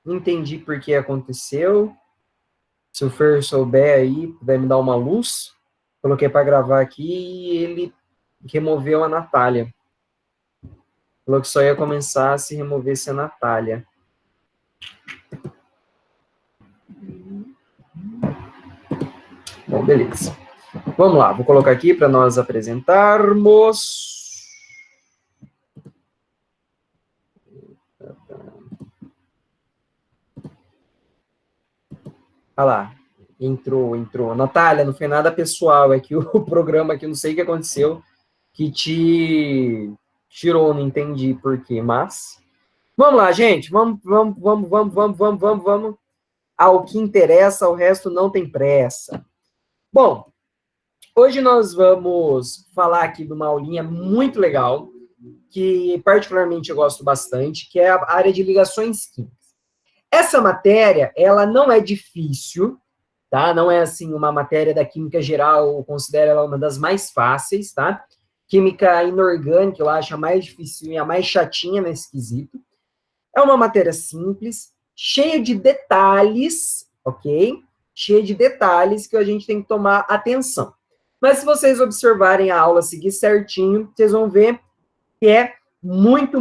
entendi por que aconteceu. Se o Fer souber aí, puder me dar uma luz. Coloquei para gravar aqui e ele removeu a Natália. Falou que só ia começar se removesse a Natália. Bom, beleza. Vamos lá, vou colocar aqui para nós apresentarmos. Ah lá, entrou. Natália, não foi nada pessoal, é que o programa aqui, não sei o que aconteceu, que te tirou, não entendi por quê, mas... Vamos lá, gente, vamos ao que interessa, o resto não tem pressa. Bom, hoje nós vamos falar aqui de uma aulinha muito legal, que particularmente eu gosto bastante, que é a área de ligações químicas. Essa matéria, ela não é difícil, tá? Não é, assim, uma matéria da química geral, eu considero ela uma das mais fáceis, tá? Química inorgânica, eu acho a mais difícil e a mais chatinha nesse quesito. É uma matéria simples, cheia de detalhes, ok? Cheia de detalhes que a gente tem que tomar atenção. Mas se vocês observarem a aula, seguir certinho, vocês vão ver que é muito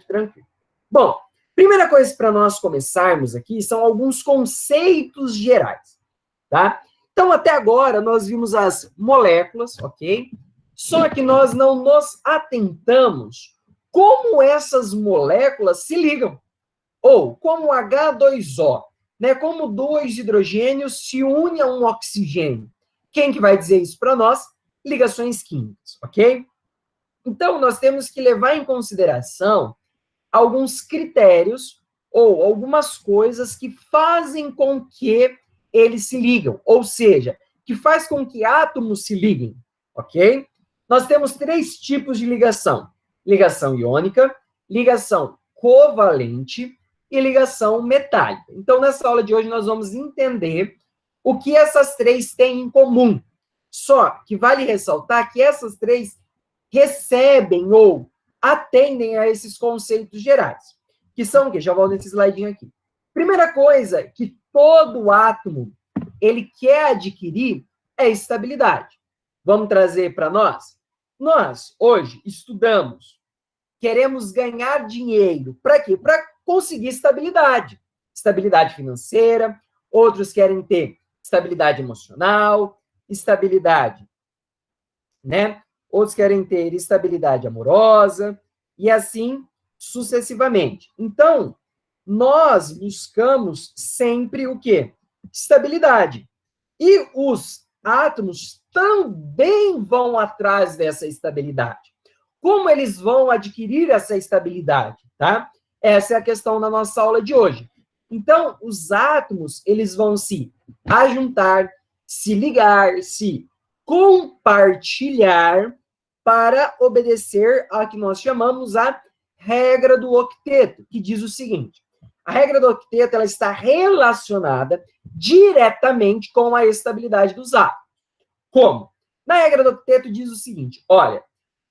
tranquilo. Bom, primeira coisa para nós começarmos aqui são alguns conceitos gerais, tá? Então, até agora, nós vimos as moléculas, ok? Só que nós não nos atentamos como essas moléculas se ligam. Ou como H2O, né? Como dois hidrogênios se unem a um oxigênio. Quem que vai dizer isso para nós? Ligações químicas, ok? Então, nós temos que levar em consideração alguns critérios ou algumas coisas que fazem com que eles se ligam, ou seja, que faz com que átomos se liguem, ok? Nós temos três tipos de ligação: ligação iônica, ligação covalente e ligação metálica. Então, nessa aula de hoje, nós vamos entender o que essas três têm em comum. Só que vale ressaltar que essas três recebem ou atendem a esses conceitos gerais, que são o quê? Já volto nesse slidinho aqui. Primeira coisa que todo átomo ele quer adquirir é estabilidade. Vamos trazer para nós? Nós, hoje, estudamos, queremos ganhar dinheiro. Para quê? Para conseguir estabilidade. Estabilidade financeira, outros querem ter estabilidade emocional, estabilidade, né? Outros querem ter estabilidade amorosa, e assim sucessivamente. Então, nós buscamos sempre o quê? Estabilidade. E os átomos também vão atrás dessa estabilidade. Como eles vão adquirir essa estabilidade, tá? Essa é a questão da nossa aula de hoje. Então, os átomos, eles vão se ajuntar, se ligar, se compartilhar para obedecer a que nós chamamos a regra do octeto, que diz o seguinte: a regra do octeto ela está relacionada diretamente com a estabilidade dos átomos. Como? Na regra do octeto diz o seguinte: olha,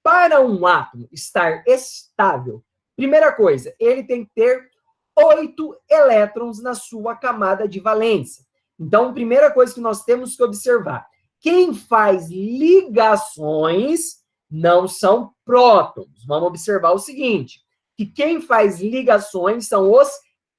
para um átomo estar estável, primeira coisa, ele tem que ter 8 elétrons na sua camada de valência. Então, primeira coisa que nós temos que observar: quem faz ligações não são prótons. Vamos observar o seguinte, que quem faz ligações são os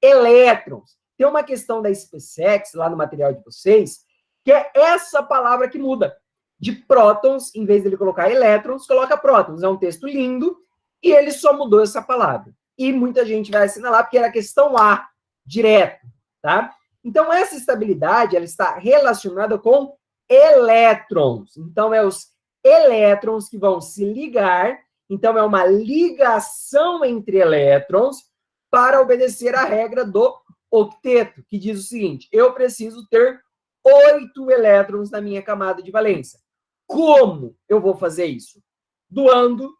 elétrons. Tem uma questão da SpaceX, lá no material de vocês, que é essa palavra que muda. De prótons, em vez de ele colocar elétrons, coloca prótons. É um texto lindo, e ele só mudou essa palavra. E muita gente vai assinalar, porque era a questão A, direto, tá? Então, essa estabilidade, ela está relacionada com elétrons. Então, é os elétrons que vão se ligar. Então, é uma ligação entre elétrons para obedecer à regra do octeto, que diz o seguinte: eu preciso ter 8 elétrons na minha camada de valência. Como eu vou fazer isso? Doando,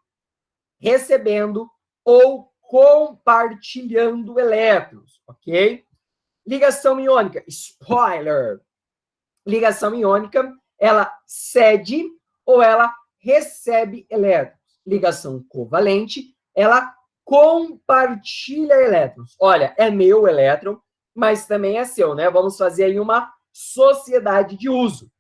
recebendo ou compartilhando elétrons, ok? Ligação iônica, spoiler. Ligação iônica, ela cede ou ela recebe elétrons. Ligação covalente, ela compartilha elétrons. Olha, é meu elétron, mas também é seu, né? Vamos fazer aí uma sociedade de uso.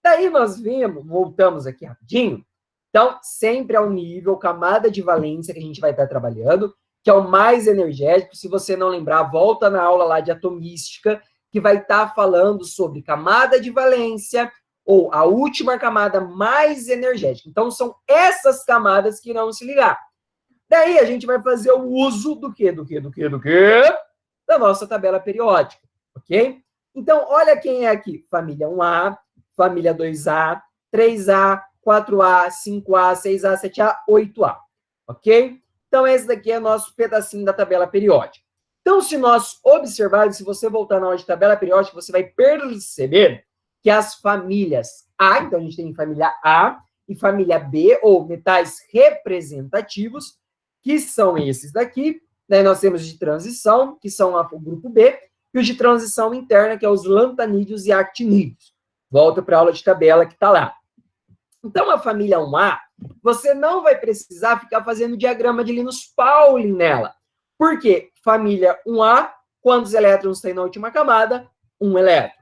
Daí nós vimos, voltamos aqui rapidinho. Então, sempre ao nível, camada de valência que a gente vai estar trabalhando, que é o mais energético. Se você não lembrar, volta na aula lá de atomística, que vai estar falando sobre camada de valência, ou a última camada mais energética. Então, são essas camadas que irão se ligar. Daí, a gente vai fazer o uso do quê? Da nossa tabela periódica, ok? Então, olha quem é aqui. Família 1A, família 2A, 3A, 4A, 5A, 6A, 7A, 8A, ok? Então, esse daqui é nosso pedacinho da tabela periódica. Então, se nós observarmos, se você voltar na aula de tabela periódica, você vai perceber que as famílias A, então a gente tem família A e família B, ou metais representativos, que são esses daqui. Daí nós temos de transição, que são o grupo B, e os de transição interna, que é os lantanídeos e actinídeos. Volta para a aula de tabela que está lá. Então, a família 1A, você não vai precisar ficar fazendo diagrama de Linus Pauling nela. Por quê? Família 1A, quantos elétrons tem na última camada? 1 elétron.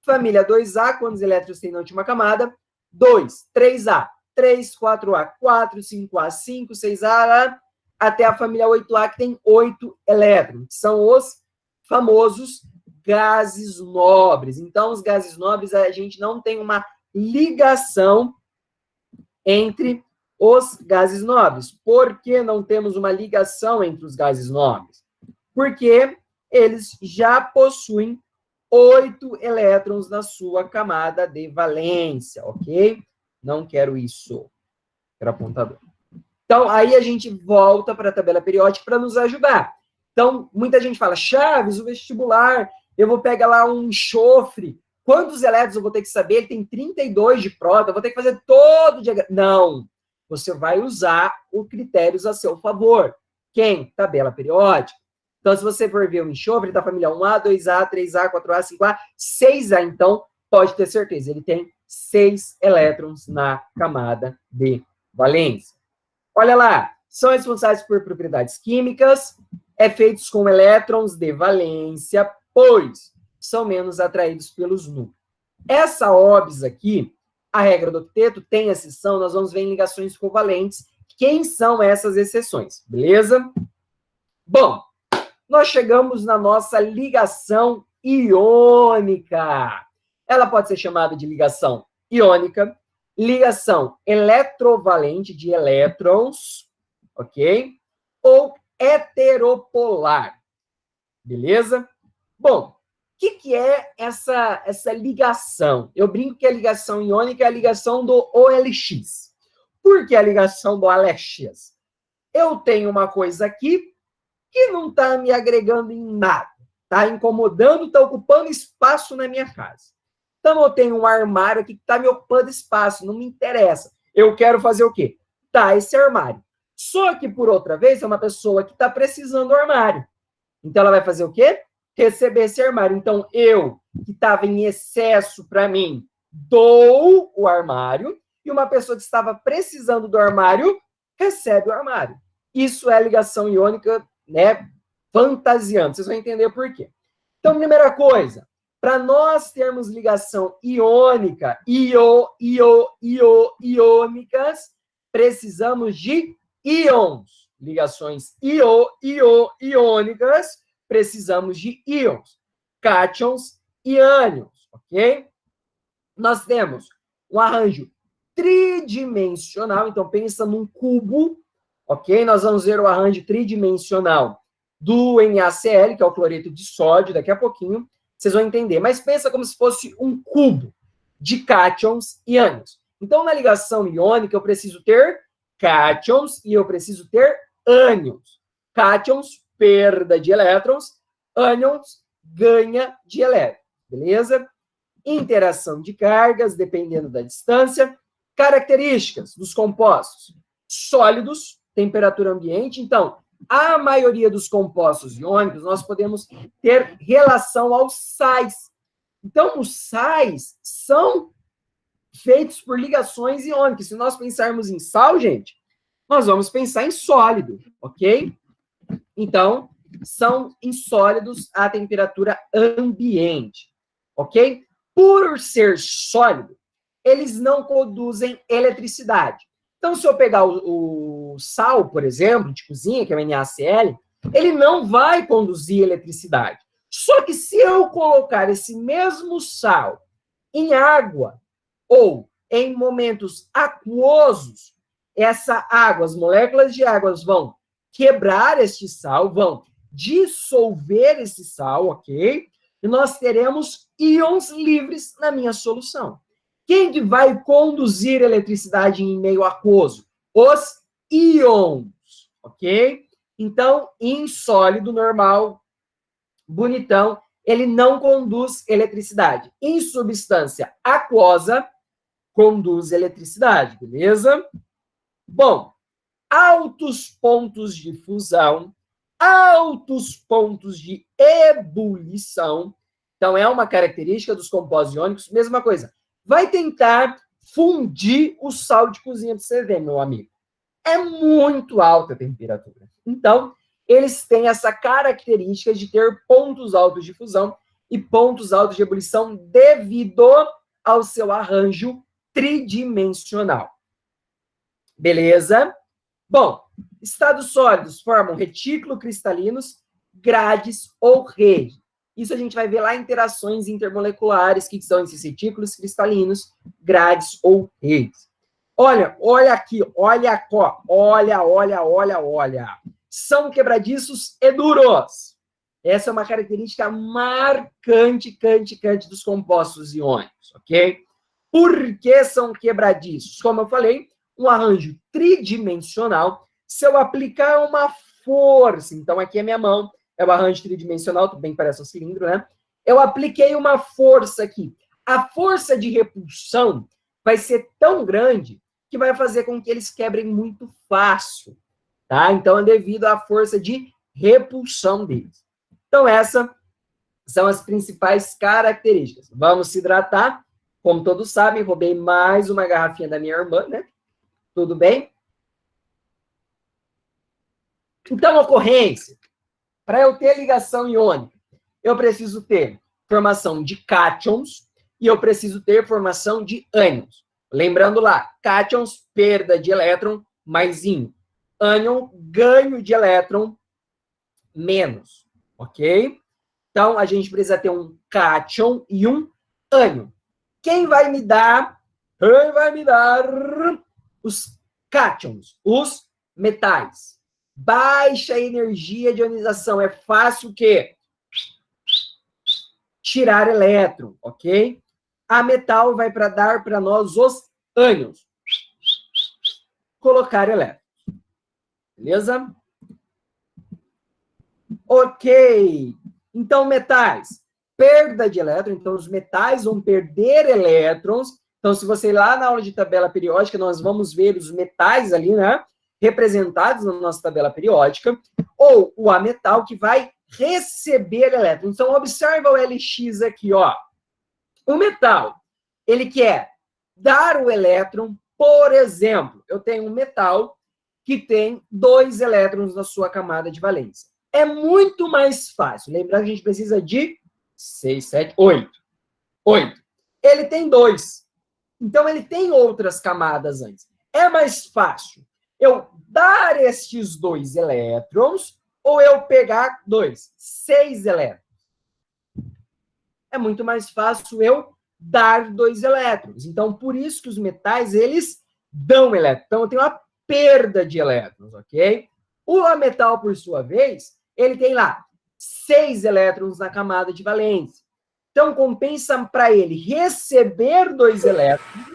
Família 2A, quantos elétrons tem na última camada? 2. 3A, 3, 4A, 4, 5A, 5, 6A, até a família 8A, que tem 8 elétrons. São os famosos gases nobres. Então, os gases nobres, a gente não tem uma ligação entre os gases nobres. Por que não temos uma ligação entre os gases nobres? Porque eles já possuem 8 elétrons na sua camada de valência, ok? Não quero isso. Quero apontador. Então, aí a gente volta para a tabela periódica para nos ajudar. Então, muita gente fala, Chaves, o vestibular, eu vou pegar lá um enxofre. Quantos elétrons eu vou ter que saber? Ele tem 32 de próton, eu vou ter que fazer todo o diagrama. Não. Você vai usar os critérios a seu favor. Quem? Tabela periódica. Então, se você for ver o enxofre da família 1A, 2A, 3A, 4A, 5A, 6A, então, pode ter certeza, ele tem 6 elétrons na camada de valência. Olha lá, são responsáveis por propriedades químicas, feitos com elétrons de valência, pois são menos atraídos pelos núcleos. Essa OBS aqui, a regra do octeto, tem exceção, nós vamos ver em ligações covalentes. Quem são essas exceções, beleza? Bom, nós chegamos na nossa ligação iônica. Ela pode ser chamada de ligação iônica, ligação eletrovalente de elétrons, ok? Ou heteropolar, beleza? Bom, o que é essa ligação? Eu brinco que a ligação iônica é a ligação do OLX. Por que a ligação do OLX? Eu tenho uma coisa aqui que não está me agregando em nada. Está incomodando, está ocupando espaço na minha casa. Então, eu tenho um armário aqui que está me ocupando espaço, não me interessa. Eu quero fazer o quê? Tá, esse armário. Só que, por outra vez, é uma pessoa que está precisando do armário. Então, ela vai fazer o quê? Receber esse armário. Então, eu, que estava em excesso para mim, dou o armário, e uma pessoa que estava precisando do armário, recebe o armário. Isso é ligação iônica, né? Fantasiando. Vocês vão entender por quê. Então, primeira coisa, para nós termos ligação iônica, iônicas, precisamos de íons. Ligações iônicas, precisamos de íons. Cátions e ânions, ok? Nós temos um arranjo tridimensional, então pensa num cubo, ok? Nós vamos ver o arranjo tridimensional do NaCl, que é o cloreto de sódio, daqui a pouquinho. Vocês vão entender, mas pensa como se fosse um cubo de cátions e ânions. Então, na ligação iônica, eu preciso ter cátions e eu preciso ter ânions. Cátions, perda de elétrons, ânions, ganha de elétrons, beleza? Interação de cargas, dependendo da distância. Características dos compostos. Sólidos, temperatura ambiente. Então, a maioria dos compostos iônicos, nós podemos ter relação aos sais. Então, os sais são feitos por ligações iônicas. Se nós pensarmos em sal, gente, nós vamos pensar em sólido, ok? Então, são insólidos à temperatura ambiente, ok? Por ser sólido, eles não produzem eletricidade. Então, se eu pegar o sal, por exemplo, de cozinha, que é o NaCl, ele não vai conduzir eletricidade. Só que se eu colocar esse mesmo sal em água ou em momentos aquosos, essa água, as moléculas de água vão quebrar este sal, vão dissolver esse sal, ok? E nós teremos íons livres na minha solução. Quem que vai conduzir eletricidade em meio aquoso? Os íons, ok? Então, em sólido normal, bonitão, ele não conduz eletricidade. Em substância aquosa, conduz eletricidade, beleza? Bom, altos pontos de fusão, altos pontos de ebulição. Então, é uma característica dos compostos iônicos. Mesma coisa. Vai tentar fundir o sal de cozinha para você ver, meu amigo. É muito alta a temperatura. Então, eles têm essa característica de ter pontos altos de fusão e pontos altos de ebulição devido ao seu arranjo tridimensional. Beleza? Bom, estados sólidos formam retículo cristalinos, grades ou rede. Isso a gente vai ver lá em interações intermoleculares, que são esses retículos cristalinos, grades ou redes. Olha aqui, olha. São quebradiços e duros. Essa é uma característica marcante dos compostos iônicos, ok? Por que são quebradiços? Como eu falei, um arranjo tridimensional. Se eu aplicar uma força, então aqui é minha mão, é o arranjo tridimensional, tudo bem, parece um cilindro, né? Eu apliquei uma força aqui. A força de repulsão vai ser tão grande que vai fazer com que eles quebrem muito fácil, tá? Então, é devido à força de repulsão deles. Então, essas são as principais características. Vamos se hidratar. Como todos sabem, roubei mais uma garrafinha da minha irmã, né? Tudo bem? Então, ocorrência. Para eu ter ligação iônica, eu preciso ter formação de cátions e eu preciso ter formação de ânions. Lembrando lá, cátions, perda de elétron, mais íon. Ânion, ganho de elétron, menos. Ok? Então, a gente precisa ter um cátion e um ânion. Quem vai me dar os cátions, os metais? Baixa energia de ionização. É fácil o quê? Tirar elétron, ok? A metal vai para dar para nós os ânions. Colocar elétron. Beleza? Ok. Então, metais. Perda de elétron. Então, os metais vão perder elétrons. Então, se você ir lá na aula de tabela periódica, nós vamos ver os metais ali, né? Representados na nossa tabela periódica. Ou o ametal, que vai receber elétrons. Então, observa o LX aqui, ó. O metal, ele quer dar o elétron. Por exemplo, eu tenho um metal que tem 2 elétrons na sua camada de valência. É muito mais fácil. Lembrando que a gente precisa de 6, 7, 8. 8. Ele tem 2. Então, ele tem outras camadas antes. É mais fácil eu dar estes 2 elétrons ou eu pegar 6 elétrons. É muito mais fácil eu dar 2 elétrons. Então, por isso que os metais, eles dão elétrons. Então, eu tenho uma perda de elétrons, ok? O ametal, por sua vez, ele tem lá 6 elétrons na camada de valência. Então, compensa para ele receber 2 elétrons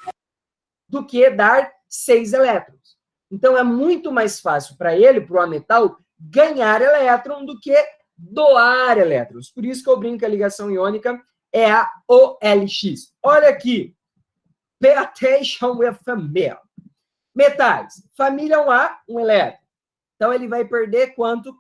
do que dar 6 elétrons. Então, é muito mais fácil para ele, para o ametal, ganhar elétron do que doar elétrons. Por isso que eu brinco que a ligação iônica é a OLX. Olha aqui. Pay attention with família. Metais. Família 1A, 1 elétron. Então, ele vai perder quanto?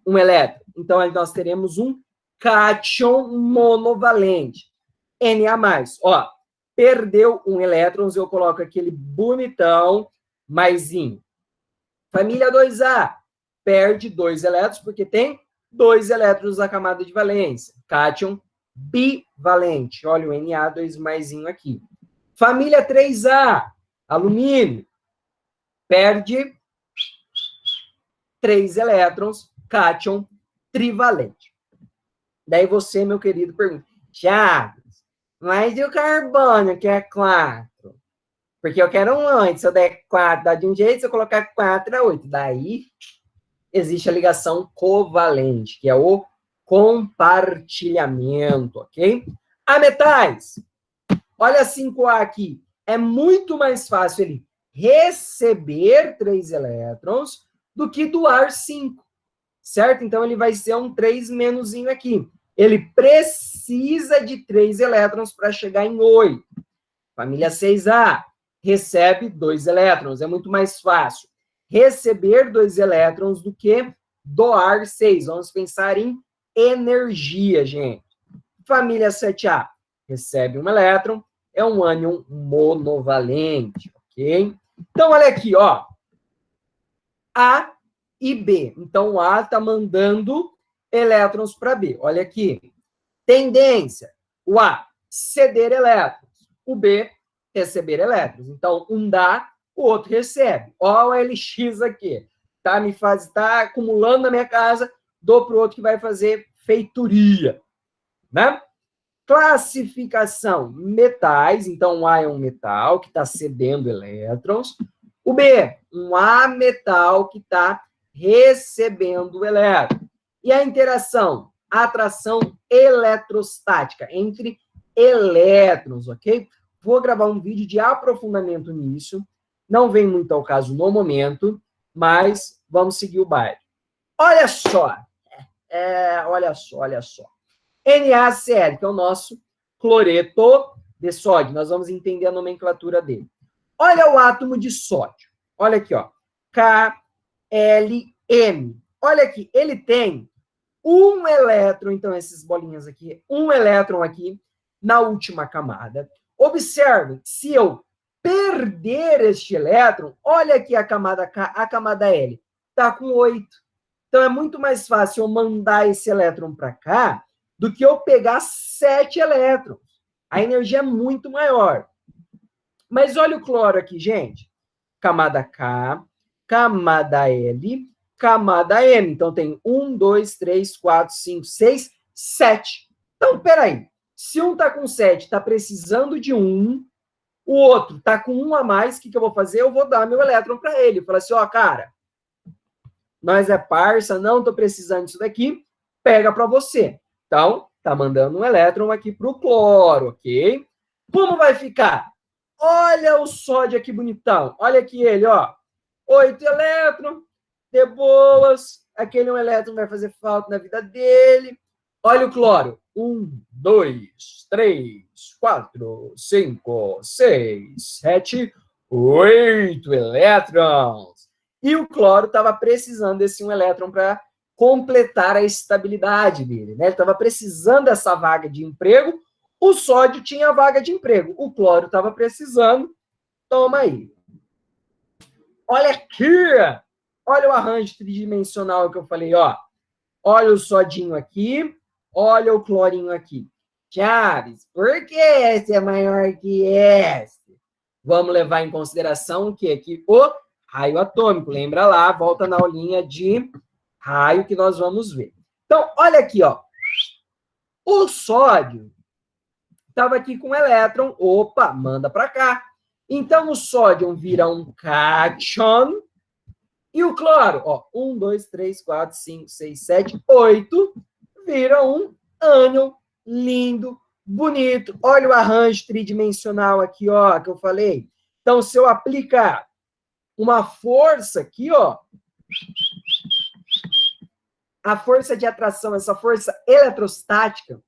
Um elétron. Então, nós teremos um cátion monovalente. Na+. Ó, perdeu um elétron, eu coloco aquele bonitão, maisinho. Família 2A, perde 2 elétrons, porque tem 2 elétrons na camada de valência. Cátion bivalente. Olha o Na, 2 maisinho aqui. Família 3A, alumínio, perde 3 elétrons, cátion trivalente. Daí você, meu querido, pergunta, Chaves, mas e o carbono, que é 4? Porque eu quero um 8. Se eu der 4, dá de um jeito, se eu colocar 4, é 8. Daí existe a ligação covalente, que é o compartilhamento, ok? A metais. Olha 5A aqui. É muito mais fácil ele receber 3 elétrons do que doar 5, certo? Então, ele vai ser um 3 menosinho aqui. Ele precisa de 3 elétrons para chegar em 8. Família 6A recebe 2 elétrons. É muito mais fácil receber 2 elétrons do que doar 6. Vamos pensar em energia, gente. Família 7A recebe 1 elétron, é um ânion monovalente, ok? Então, olha aqui, ó. A e B. Então, o A está mandando elétrons para B. Olha aqui. Tendência. O A, ceder elétrons. O B, receber elétrons. Então, um dá, o outro recebe. Ó o LX aqui. Tá acumulando na minha casa, dou para o outro que vai fazer feitoria. Né? Classificação. Metais. Então, o A é um metal que está cedendo elétrons. O B, um ametal que está recebendo elétrons. E a interação? Atração eletrostática entre elétrons, ok? Vou gravar um vídeo de aprofundamento nisso. Não vem muito ao caso no momento, mas vamos seguir o baile. Olha só. Olha só. NaCl, que é o nosso cloreto de sódio. Nós vamos entender a nomenclatura dele. Olha o átomo de sódio. Olha aqui, ó. KLM. Olha aqui, ele tem um elétron, então essas bolinhas aqui, um elétron aqui na última camada. Observe, se eu perder este elétron, olha aqui a camada K, a camada L, tá com 8. Então é muito mais fácil eu mandar esse elétron para cá do que eu pegar 7 elétrons. A energia é muito maior. Mas olha o cloro aqui, gente. Camada K, camada L, camada M. Então, tem 1, 2, 3, 4, 5, 6, 7. Então, peraí. Se um está com 7, está precisando de 1, o outro está com 1 a mais, o que eu vou fazer? Eu vou dar meu elétron para ele. Falar assim, ó, cara, nós é parça, não estou precisando disso daqui, pega para você. Então, tá mandando um elétron aqui para o cloro, ok? Como vai ficar? Olha o sódio aqui bonitão. Olha aqui ele, ó. 8 elétrons, de boas. Aquele 1 elétron vai fazer falta na vida dele. Olha o cloro. 1, 2, 3, 4, 5, 6, 7, 8 elétrons. E o cloro estava precisando desse 1 elétron para completar a estabilidade dele, né? Ele estava precisando dessa vaga de emprego. O sódio tinha vaga de emprego. O cloro estava precisando. Toma aí. Olha aqui. Olha o arranjo tridimensional que eu falei, ó. Olha o sodinho aqui. Olha o clorinho aqui. Chaves, por que esse é maior que esse? Vamos levar em consideração o quê? Que o raio atômico. Lembra lá, volta na aulinha de raio que nós vamos ver. Então, olha aqui, ó. O sódio estava aqui com elétron. Opa, manda para cá. Então, o sódio vira um cátion. E o cloro, ó, 1, 2, 3, 4, 5, 6, 7, 8, vira um ânion lindo, bonito. Olha o arranjo tridimensional aqui, ó, que eu falei. Então, se eu aplicar uma força aqui, ó, a força de atração, essa força eletrostática,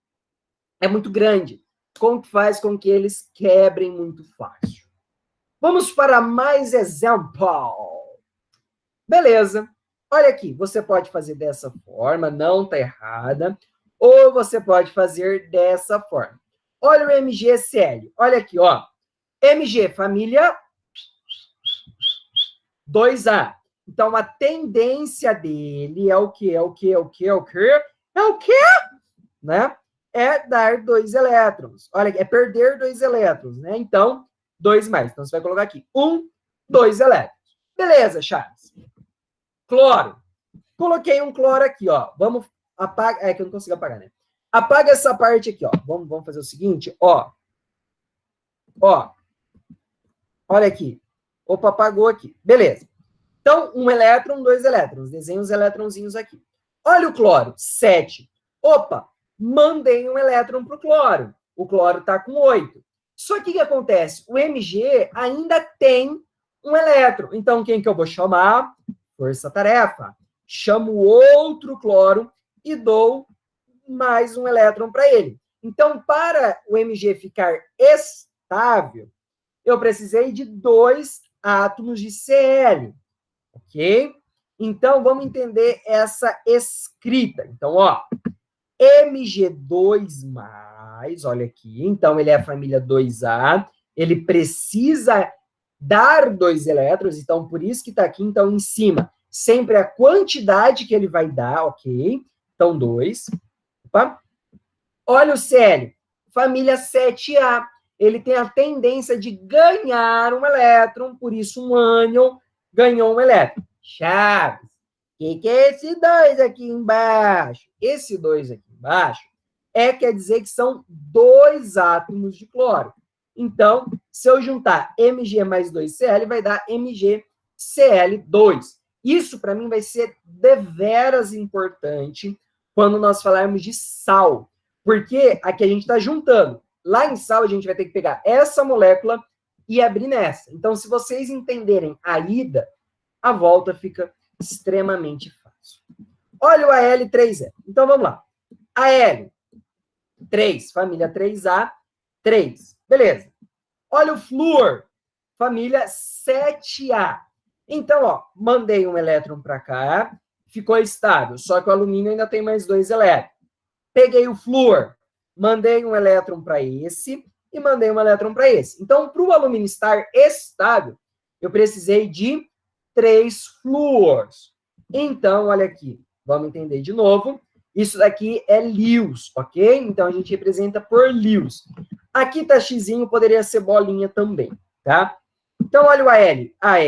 é muito grande, como que faz com que eles quebrem muito fácil. Vamos para mais exemplo. Beleza. Olha aqui, você pode fazer dessa forma, não tá errada, ou você pode fazer dessa forma. Olha o MgCl. Olha aqui, ó. Mg, família 2A. Então, a tendência dele é o quê? É o quê? É o quê? É o quê? É o quê? Né? É dar 2 elétrons. Olha, é perder 2 elétrons, né? Então, 2 mais. Então, você vai colocar aqui 2 elétrons. Beleza, Chaves. Cloro. Coloquei um cloro aqui, ó. Vamos apagar. É que eu não consigo apagar, né? Apaga essa parte aqui, ó. Vamos fazer o seguinte, ó. Ó. Olha aqui. Opa, apagou aqui. Beleza. Então, 1 elétron, 2 elétrons. Desenho os elétronzinhos aqui. Olha o cloro, 7. Opa, mandei um elétron para o cloro. O cloro está com 8. Só que o que acontece? O Mg ainda tem um elétron. Então, quem que eu vou chamar? Força-tarefa. Chamo outro cloro e dou mais um elétron para ele. Então, para o Mg ficar estável, eu precisei de 2 átomos de Cl. Ok? Então, vamos entender essa escrita. Então, ó, Mg2+, olha aqui, então ele é a família 2A, ele precisa dar 2 elétrons, então por isso que está aqui, então em cima, sempre a quantidade que ele vai dar, ok? Então, 2. Opa. Olha o Cl, família 7A, ele tem a tendência de ganhar um elétron, por isso um ânion ganhou um elétron. Chaves, o que é esse 2 aqui embaixo? Esse 2 aqui embaixo quer dizer que são 2 átomos de cloro. Então, se eu juntar Mg mais 2Cl, vai dar MgCl2. Isso, para mim, vai ser deveras importante quando nós falarmos de sal. Porque aqui a gente está juntando. Lá em sal, a gente vai ter que pegar essa molécula e abrir nessa. Então, se vocês entenderem a ida, a volta fica extremamente fácil. Olha o Al3E. Então, vamos lá. Al3, família 3A, 3. Beleza. Olha o flúor, família 7A. Então, ó, mandei um elétron para cá, ficou estável, só que o alumínio ainda tem mais 2 elétrons. Peguei o flúor, mandei um elétron para esse e mandei um elétron para esse. Então, para o alumínio estar estável, eu precisei de 3 flúors. Então, olha aqui, vamos entender de novo. Isso daqui é Lewis, ok? Então, a gente representa por Lewis. Aqui tá xizinho, poderia ser bolinha também, tá? Então, olha o Al. Al,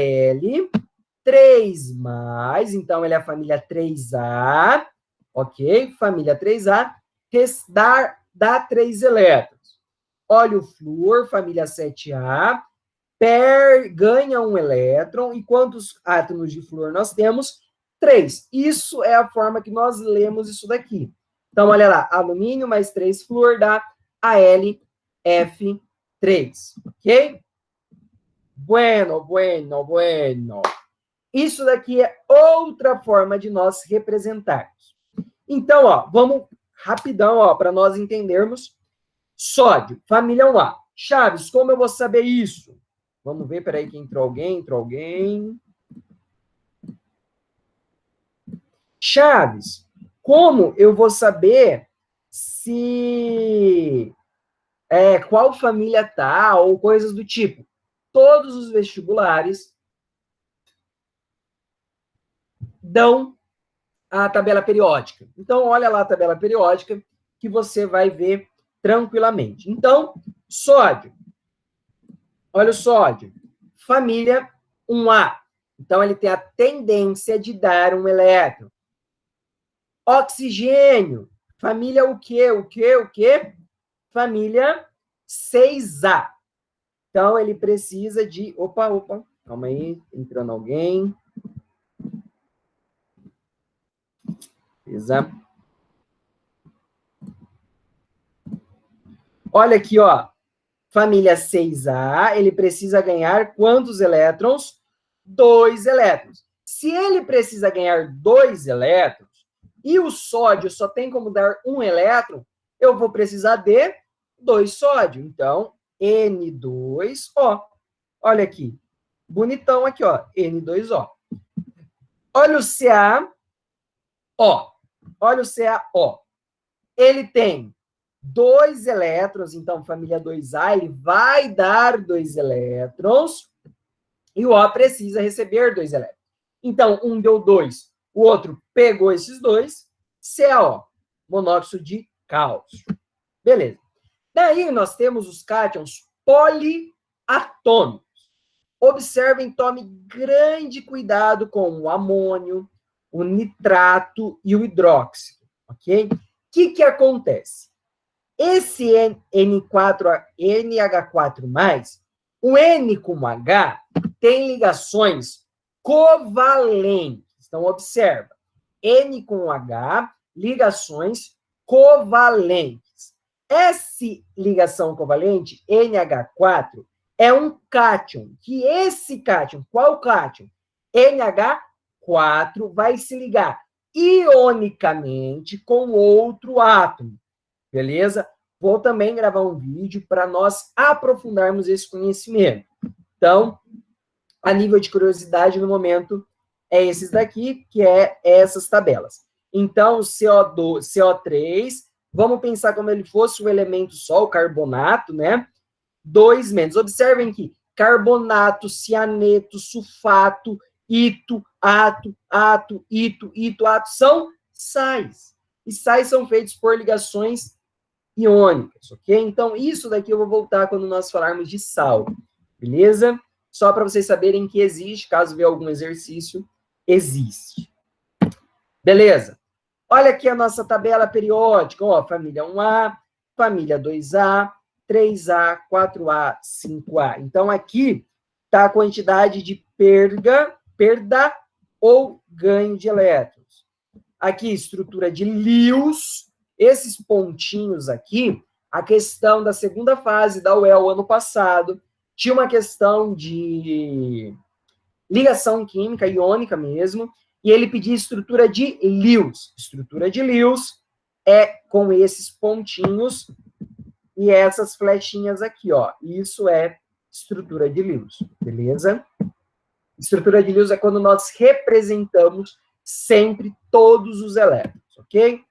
3 mais, então ele é a família 3A, ok? Família 3A, dá 3 elétrons. Olha o flúor, família 7A, ganha um elétron, e quantos átomos de flúor nós temos? 3. Isso é a forma que nós lemos isso daqui. Então, olha lá, alumínio mais 3 flúor dá AlF3, ok? Bueno. Isso daqui é outra forma de nós representarmos. Então, ó, vamos rapidão, ó, para nós entendermos. Sódio, família 1A. Chaves, como eu vou saber isso? Vamos ver, peraí, que entrou alguém. Chaves, como eu vou saber se qual família tá, ou coisas do tipo? Todos os vestibulares dão a tabela periódica. Então, olha lá a tabela periódica que você vai ver tranquilamente. Então, sódio. Olha o sódio. Família 1A. Então, ele tem a tendência de dar um elétron. Oxigênio. Família o quê? Família 6A. Então, ele precisa de... Opa, calma aí, entrando alguém. Beleza. Olha aqui, ó. Família 6A, ele precisa ganhar quantos elétrons? 2 elétrons. Se ele precisa ganhar 2 elétrons, e o sódio só tem como dar 1 elétron, eu vou precisar de 2 sódio. Então, N2O. Olha aqui. Bonitão aqui, ó. N2O. Olha o CaO. Olha o CaO. Ele tem 2 elétrons, então, família 2A, ele vai dar 2 elétrons, e o O precisa receber 2 elétrons. Então, um deu 2, o outro pegou esses 2, CO, monóxido de cálcio. Beleza. Daí nós temos os cátions poliatômicos. Observem, tome grande cuidado com o amônio, o nitrato e o hidróxido, ok? O que acontece? Esse N4, NH4+, o N com H, tem ligações covalentes. Então, observa. N com H, ligações covalentes. Essa ligação covalente, NH4, é um cátion, que esse cátion, qual cátion? NH4 vai se ligar ionicamente com outro átomo, beleza? Vou também gravar um vídeo para nós aprofundarmos esse conhecimento. Então, a nível de curiosidade, no momento, é esses daqui, que é essas tabelas. Então, CO2, CO3, vamos pensar como ele fosse um elemento só, o carbonato, né? 2 menos. Observem que carbonato, cianeto, sulfato, ito, ato, ito, ato, são sais. E sais são feitos por ligações iônicas, ok? Então, isso daqui eu vou voltar quando nós falarmos de sal, beleza? Só para vocês saberem que existe, caso venha algum exercício, existe. Beleza? Olha aqui a nossa tabela periódica, ó, família 1A, família 2A, 3A, 4A, 5A. Então, aqui está a quantidade de perda ou ganho de elétrons. Aqui, estrutura de Lewis. Esses pontinhos aqui, a questão da segunda fase da UEL ano passado, tinha uma questão de ligação química, iônica mesmo, e ele pedia estrutura de Lewis. Estrutura de Lewis é com esses pontinhos e essas flechinhas aqui, ó. Isso é estrutura de Lewis, beleza? Estrutura de Lewis é quando nós representamos sempre todos os elétrons, ok?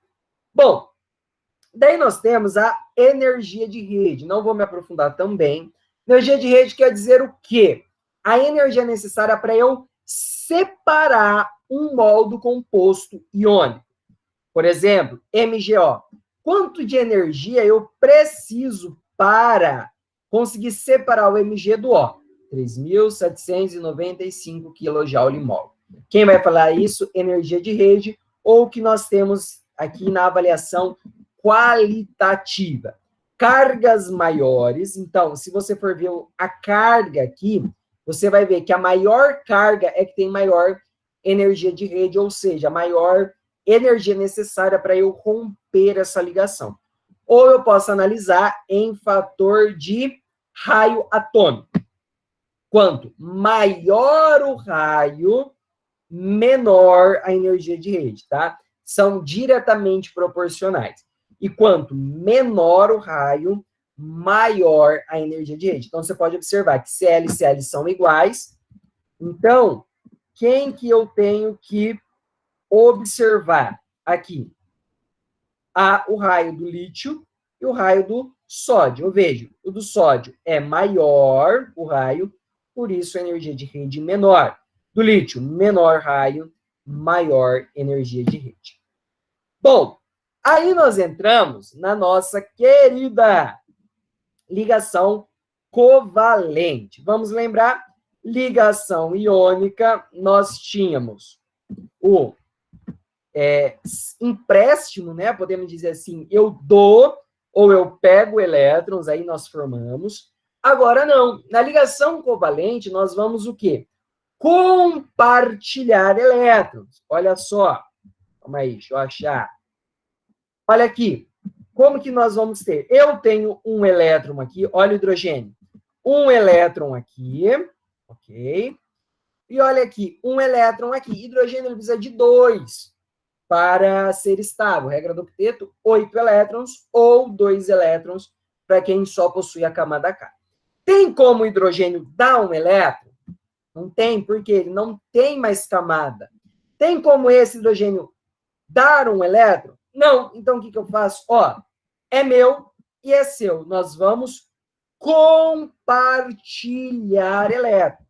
Bom, daí nós temos a energia de rede. Não vou me aprofundar também. Energia de rede quer dizer o quê? A energia necessária para eu separar um mol do composto iônico. Por exemplo, MgO. Quanto de energia eu preciso para conseguir separar o Mg do O? 3.795 kJ/mol. Quem vai falar isso? Energia de rede, ou que nós temos aqui na avaliação qualitativa. Cargas maiores, então, se você for ver a carga aqui, você vai ver que a maior carga é que tem maior energia de rede, ou seja, a maior energia necessária para eu romper essa ligação. Ou eu posso analisar em fator de raio atômico. Quanto maior o raio, menor a energia de rede, tá? São diretamente proporcionais. E quanto menor o raio, maior a energia de rede. Então, você pode observar que Cl e Cl são iguais. Então, quem que eu tenho que observar aqui? O raio do lítio e o raio do sódio. Eu vejo, o do sódio é maior, o raio, por isso a energia de rede menor. Do lítio, menor raio, maior energia de rede. Bom, aí nós entramos na nossa querida ligação covalente. Vamos lembrar, ligação iônica, nós tínhamos o empréstimo, né? Podemos dizer assim, eu dou ou eu pego elétrons, aí nós formamos. Agora não, na ligação covalente nós vamos o quê? Compartilhar elétrons. Olha só, calma aí, deixa eu achar. Olha aqui, como que nós vamos ter? Eu tenho um elétron aqui, olha o hidrogênio. Um elétron aqui, ok? E olha aqui, um elétron aqui. Hidrogênio ele precisa de 2 para ser estável. Regra do octeto, 8 elétrons ou 2 elétrons para quem só possui a camada K. Tem como o hidrogênio dar um elétron? Não tem, porque ele não tem mais camada. Tem como esse hidrogênio dar um elétron? Não. Então, o que eu faço? Ó, é meu e é seu. Nós vamos compartilhar elétrons.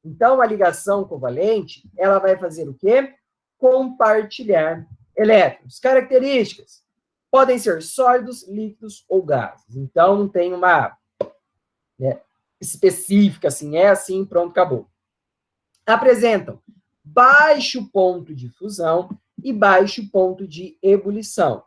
Então, a ligação covalente, ela vai fazer o quê? Compartilhar elétrons. Características. Podem ser sólidos, líquidos ou gases. Então, não tem uma, né, específica, assim, é assim, pronto, acabou. Apresentam baixo ponto de fusão e baixo ponto de ebulição.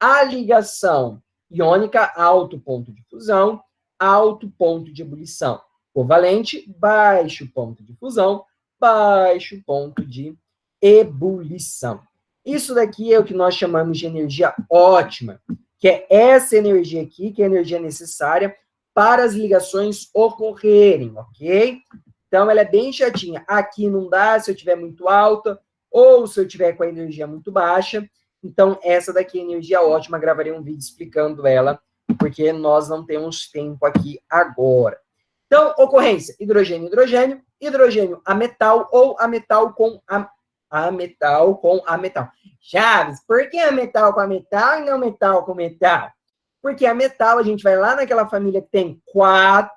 A ligação iônica, alto ponto de fusão, alto ponto de ebulição. Covalente, baixo ponto de fusão, baixo ponto de ebulição. Isso daqui é o que nós chamamos de energia ótima, que é essa energia aqui, que é a energia necessária para as ligações ocorrerem, ok? Então, ela é bem chatinha. Aqui não dá se eu tiver muito alta, ou se eu tiver com a energia muito baixa. Então, essa daqui é energia ótima. Gravarei um vídeo explicando ela, porque nós não temos tempo aqui agora. Então, ocorrência: hidrogênio, hidrogênio, hidrogênio a metal ou a metal com a metal com a metal. Chaves, por que a metal com a metal e não metal com metal? Porque a metal, a gente vai lá naquela família que tem 4,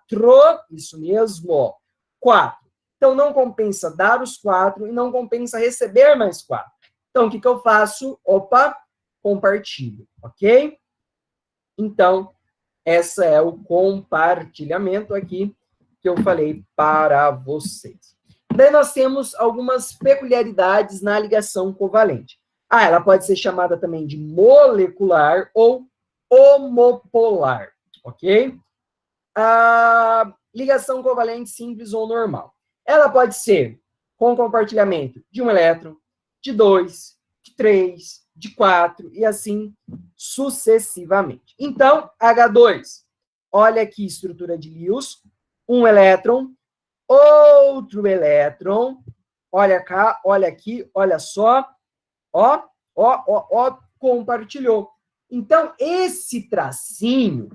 isso mesmo, 4. Então, não compensa dar os 4 e não compensa receber mais 4. Então, o que eu faço? Opa, compartilho, ok? Então, esse é o compartilhamento aqui que eu falei para vocês. Daí nós temos algumas peculiaridades na ligação covalente. Ela pode ser chamada também de molecular ou homopolar, ok? A ligação covalente simples ou normal. Ela pode ser com compartilhamento de um elétron, de 2, de 3, de 4 e assim sucessivamente. Então, H2, olha aqui, estrutura de Lewis, um elétron, outro elétron, olha cá, olha aqui, olha só, ó, compartilhou. Então, esse tracinho,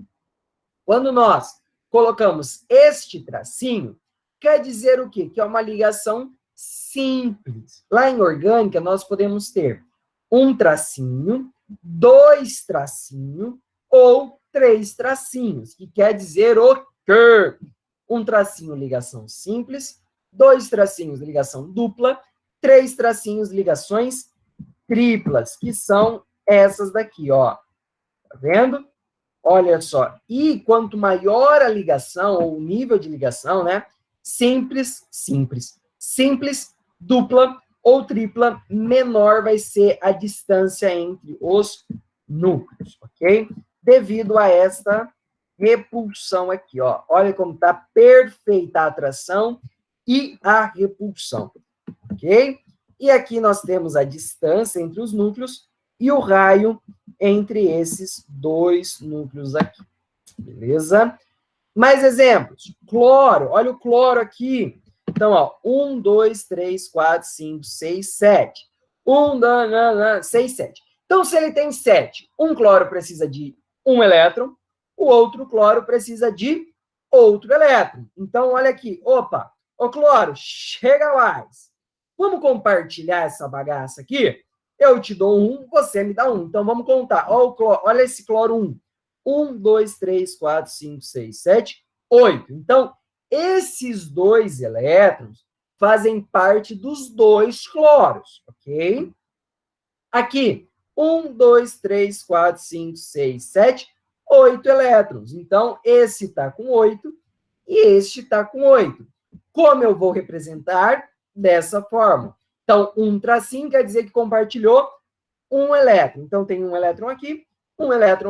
quando nós colocamos este tracinho, quer dizer o quê? Que é uma ligação simples. Lá em orgânica, nós podemos ter um tracinho, 2 tracinhos ou 3 tracinhos, que quer dizer o quê? Um tracinho, ligação simples, 2 tracinhos, ligação dupla, 3 tracinhos, ligações triplas, que são essas daqui, ó. Tá vendo? Olha só. E quanto maior a ligação, ou o nível de ligação, né? Simples, dupla ou tripla, menor vai ser a distância entre os núcleos, ok? Devido a esta repulsão aqui, ó. Olha como está perfeita a atração e a repulsão, ok? E aqui nós temos a distância entre os núcleos e o raio entre esses 2 núcleos aqui, beleza? Mais exemplos. Cloro, olha o cloro aqui. Então, ó, 1, 2, 3, 4, 5, 6, 7. 6, 7. Então, se ele tem 7, um cloro precisa de um elétron, o outro cloro precisa de outro elétron. Então, olha aqui. Opa, ô cloro, chega mais. Vamos compartilhar essa bagaça aqui? Eu te dou 1, você me dá 1. Então, vamos contar. Olha esse cloro 1. 1, 2, 3, 4, 5, 6, 7, 8. Então, esses 2 elétrons fazem parte dos 2 cloros, ok? Aqui, 1, 2, 3, 4, 5, 6, 7, 8 elétrons. Então, esse está com 8 e este está com 8. Como eu vou representar? Dessa forma. Então, um tracinho quer dizer que compartilhou um elétron. Então, tem um elétron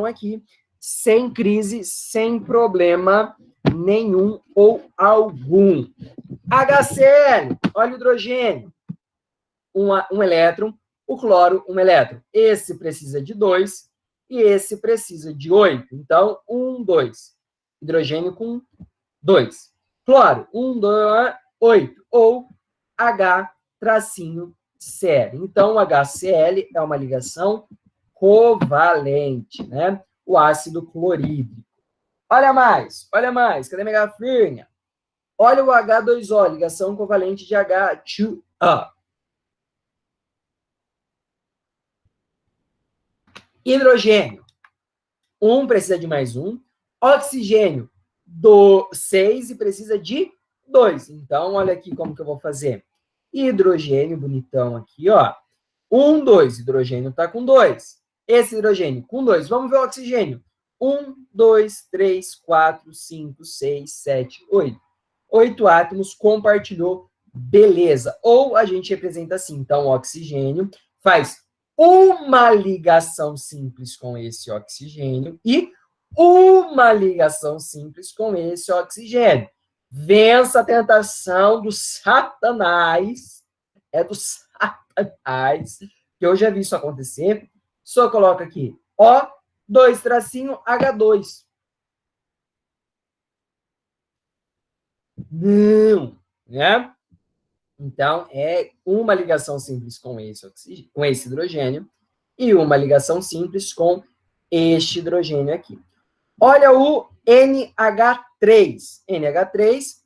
aqui, sem crise, sem problema nenhum ou algum. HCl, óleo hidrogênio, um elétron, o cloro, um elétron. Esse precisa de 2 e esse precisa de 8. Então, 1, 2. Hidrogênio com 2. Cloro, 1, 2, 8. Ou H-Cl. Então, o HCl é uma ligação covalente, né? O ácido clorídrico. Olha mais. Cadê minha garrafinha? Olha o H2O, ligação covalente de H2O. Hidrogênio, 1 precisa de mais 1. Oxigênio, 6 e precisa de 2. Então, olha aqui como que eu vou fazer. Hidrogênio bonitão aqui, ó. 1, 2. Hidrogênio está com 2. Esse hidrogênio com 2. Vamos ver o oxigênio. 1, 2, 3, 4, 5, 6, 7, 8. 8 átomos, compartilhou, beleza. Ou a gente representa assim. Então, o oxigênio faz uma ligação simples com esse oxigênio e uma ligação simples com esse oxigênio. Vença a tentação do Satanás. É do Satanás, que eu já vi isso acontecer. Só coloca aqui, O, 2 tracinho, H2. Não, né? Então, é uma ligação simples com esse oxigênio, com esse hidrogênio e uma ligação simples com este hidrogênio aqui. Olha o NH3. NH3,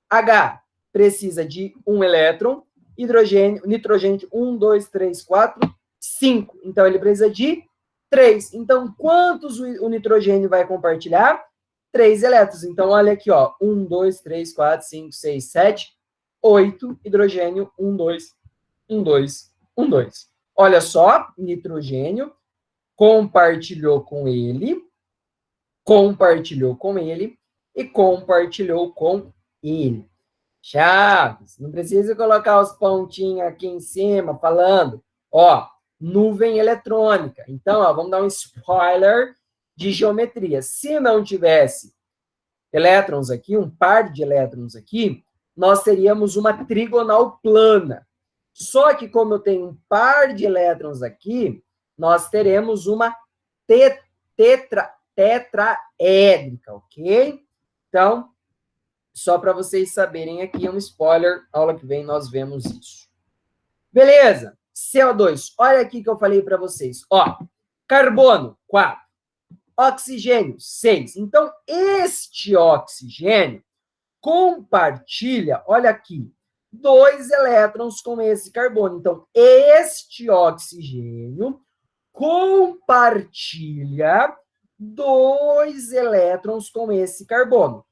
H precisa de um elétron, hidrogênio, nitrogênio, 1, 2, 3, 4, 5. Então, ele precisa de 3. Então, quantos o nitrogênio vai compartilhar? 3 elétrons. Então, olha aqui, ó. 1, 2, 3, 4, 5, 6, 7, 8. Hidrogênio, 1, 2, 1, 2, 1, 2. Olha só, nitrogênio compartilhou com ele e compartilhou com ele. Chaves, não precisa colocar os pontinhos aqui em cima falando, ó, nuvem eletrônica. Então, ó, vamos dar um spoiler de geometria. Se não tivesse elétrons aqui, um par de elétrons aqui, nós teríamos uma trigonal plana. Só que como eu tenho um par de elétrons aqui, nós teremos uma tetraédrica, ok? Então, só para vocês saberem aqui, um spoiler, aula que vem nós vemos isso. Beleza, CO2, olha aqui que eu falei para vocês, ó, carbono, 4, oxigênio, 6. Então, este oxigênio compartilha, olha aqui, 2 elétrons com esse carbono. Então, este oxigênio compartilha 2 elétrons com esse carbono.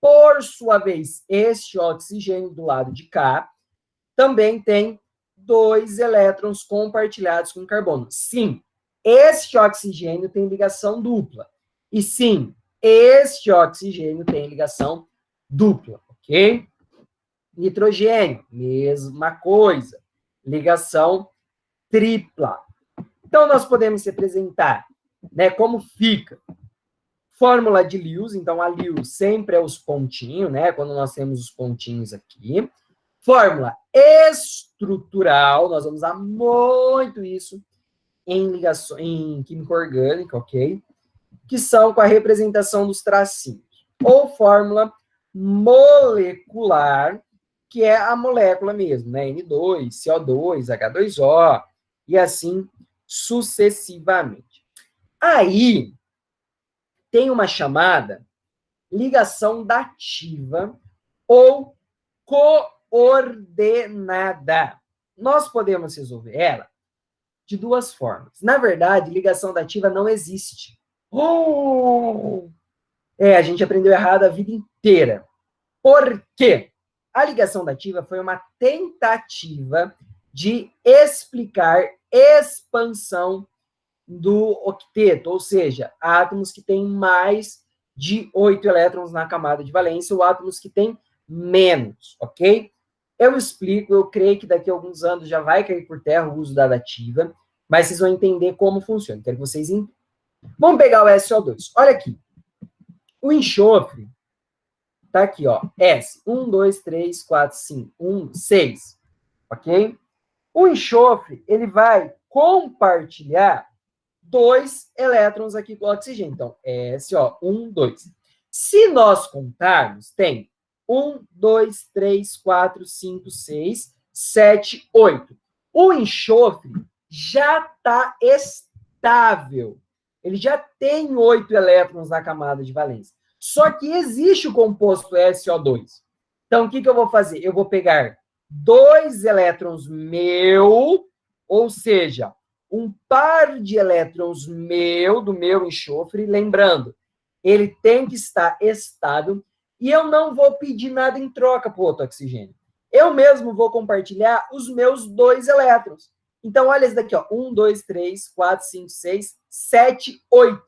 Por sua vez, este oxigênio do lado de cá também tem 2 elétrons compartilhados com carbono. Sim, este oxigênio tem ligação dupla. E sim, este oxigênio tem ligação dupla, ok? Nitrogênio, mesma coisa. Ligação tripla. Então, nós podemos representar, né, como fica. Fórmula de Lewis, então a Lewis sempre é os pontinhos, né? Quando nós temos os pontinhos aqui. Fórmula estrutural, nós vamos usar muito isso em ligação, em química orgânica, ok? Que são com a representação dos tracinhos. Ou fórmula molecular, que é a molécula mesmo, né? N2, CO2, H2O, e assim sucessivamente. Aí, tem uma chamada ligação dativa ou coordenada. Nós podemos resolver ela de 2 formas. Na verdade, ligação dativa não existe. A gente aprendeu errado a vida inteira. Por quê? A ligação dativa foi uma tentativa de explicar expansão do octeto, ou seja, átomos que têm mais de 8 elétrons na camada de valência ou átomos que têm menos, ok? Eu explico, eu creio que daqui a alguns anos já vai cair por terra o uso da dativa, mas vocês vão entender como funciona, quero que vocês entendam. Vamos pegar o SO2, olha aqui. O enxofre tá aqui, ó, S, 1, 2, 3, 4, 5, 1, 6, ok? O enxofre, ele vai compartilhar 2 elétrons aqui com o oxigênio. Então, S, ó, 1, 2. Se nós contarmos, tem 1, 2, 3, 4, 5, 6, 7, 8. O enxofre já está estável. Ele já tem 8 elétrons na camada de valência. Só que existe o composto SO2. Então, o que eu vou fazer? Eu vou pegar 2 elétrons meu, ou seja, um par de elétrons meu, do meu enxofre, lembrando, ele tem que estar estável, e eu não vou pedir nada em troca para o outro oxigênio. Eu mesmo vou compartilhar os meus 2 elétrons. Então, olha esse daqui, ó. 1, 2, 3, 4, 5, 6, 7, 8.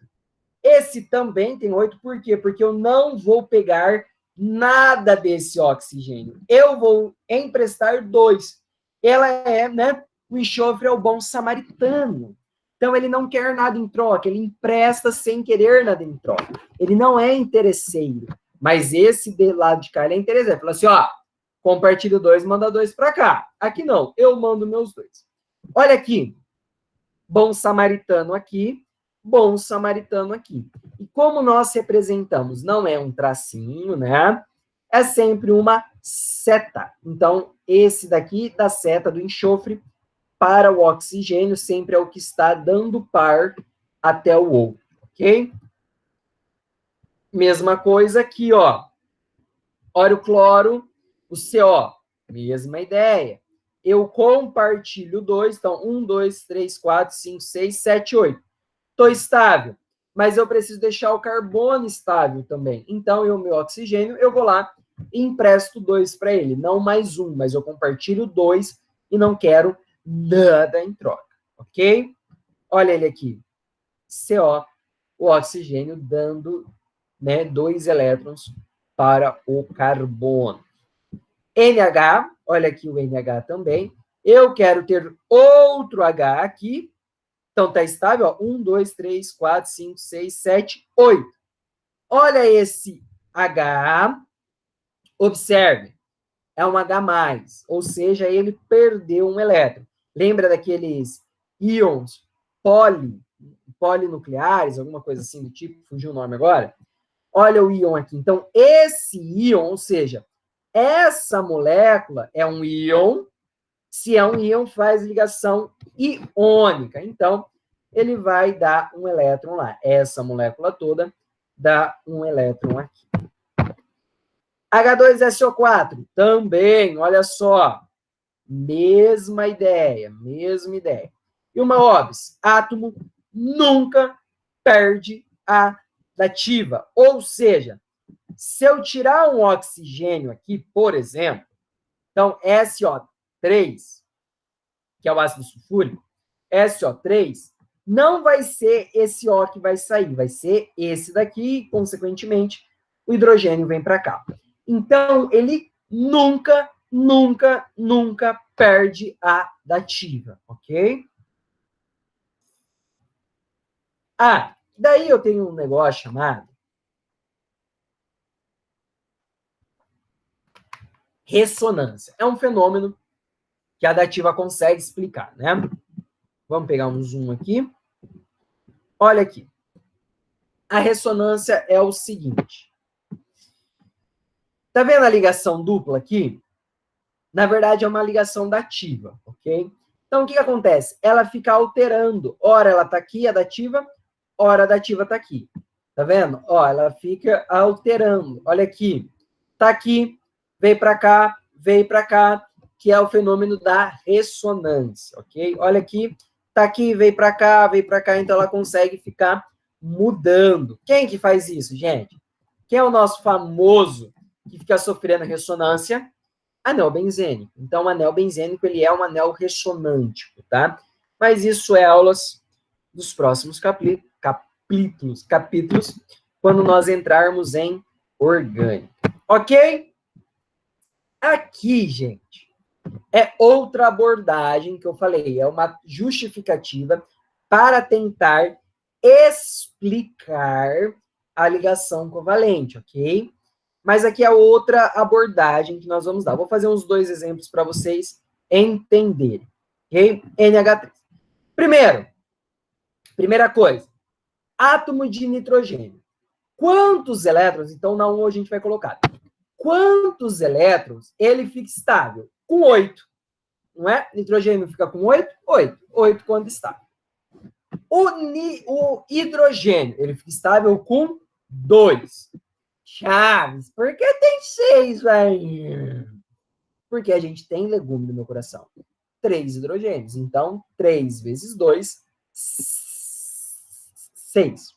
Esse também tem 8, por quê? Porque eu não vou pegar nada desse oxigênio. Eu vou emprestar 2. Ela é, né? O enxofre é o bom samaritano. Então, ele não quer nada em troca, ele empresta sem querer nada em troca. Ele não é interesseiro. Mas esse de lado de cá, ele é interesseiro. Fala assim, ó, compartilho 2, manda 2 para cá. Aqui não, eu mando meus 2. Olha aqui, bom samaritano aqui, bom samaritano aqui. E como nós representamos, não é um tracinho, né? É sempre uma seta. Então, esse daqui da seta do enxofre para o oxigênio sempre é o que está dando par até o outro, ok? Mesma coisa aqui, ó. Olha o cloro, o CO, mesma ideia. Eu compartilho 2, então 1, 2, 3, 4, 5, 6, 7, 8. Estou estável, mas eu preciso deixar o carbono estável também. Então, o meu oxigênio, eu vou lá e empresto 2 para ele. Não mais 1, mas eu compartilho 2 e não quero nada em troca, ok? Olha ele aqui. CO, o oxigênio dando, né, 2 elétrons para o carbono. NH, olha aqui o NH também. Eu quero ter outro H aqui. Então, está estável, ó. 1, 2, 3, 4, 5, 6, 7, 8. Olha esse H. Observe. É um H+, ou seja, ele perdeu um elétron. Lembra daqueles íons polinucleares, alguma coisa assim do tipo, fugiu o nome agora? Olha o íon aqui. Então, esse íon, ou seja, essa molécula é um íon. Se é um íon, faz ligação iônica. Então, ele vai dar um elétron lá. Essa molécula toda dá um elétron aqui. H2SO4, também, olha só. Mesma ideia, mesma ideia. E uma OBS, átomo nunca perde a dativa. Ou seja, se eu tirar um oxigênio aqui, por exemplo, então SO3, que é o ácido sulfúrico, SO3, não vai ser esse O que vai sair, vai ser esse daqui, e, consequentemente, o hidrogênio vem para cá. Então, ele nunca, nunca, nunca perde a dativa, ok? Ah, daí eu tenho um negócio chamado ressonância. É um fenômeno que a dativa consegue explicar, né? Vamos pegar um zoom aqui. Olha aqui. A ressonância é o seguinte. Tá vendo a ligação dupla aqui? Na verdade, é uma ligação dativa, ok? Então, o que acontece? Ela fica alterando. Ora ela tá aqui, a dativa, ora a dativa tá aqui. Tá vendo? Ó, ela fica alterando. Olha aqui. Tá aqui, veio para cá, que é o fenômeno da ressonância, ok? Olha aqui, tá aqui, veio para cá, então ela consegue ficar mudando. Quem que faz isso, gente? Quem é o nosso famoso que fica sofrendo ressonância? Anel benzênico. Então, o anel benzênico, ele é um anel ressonântico, tá? Mas isso é aulas dos próximos capítulos, quando nós entrarmos em orgânica. Ok? Aqui, gente, é outra abordagem que eu falei, é uma justificativa para tentar explicar a ligação covalente, ok? Mas aqui é outra abordagem que nós vamos dar. Vou fazer uns 2 exemplos para vocês entenderem, ok? NH3. Primeira coisa, átomo de nitrogênio. Quantos elétrons, então na 1 a gente vai colocar, quantos elétrons ele fica estável? Com 8, não é? Nitrogênio fica com 8? 8. 8 quando estável. O hidrogênio, ele fica estável com 2. Chaves, por que tem 6 aí? Porque a gente tem legume no meu coração. 3 hidrogênios. Então, 3 vezes 2, 6.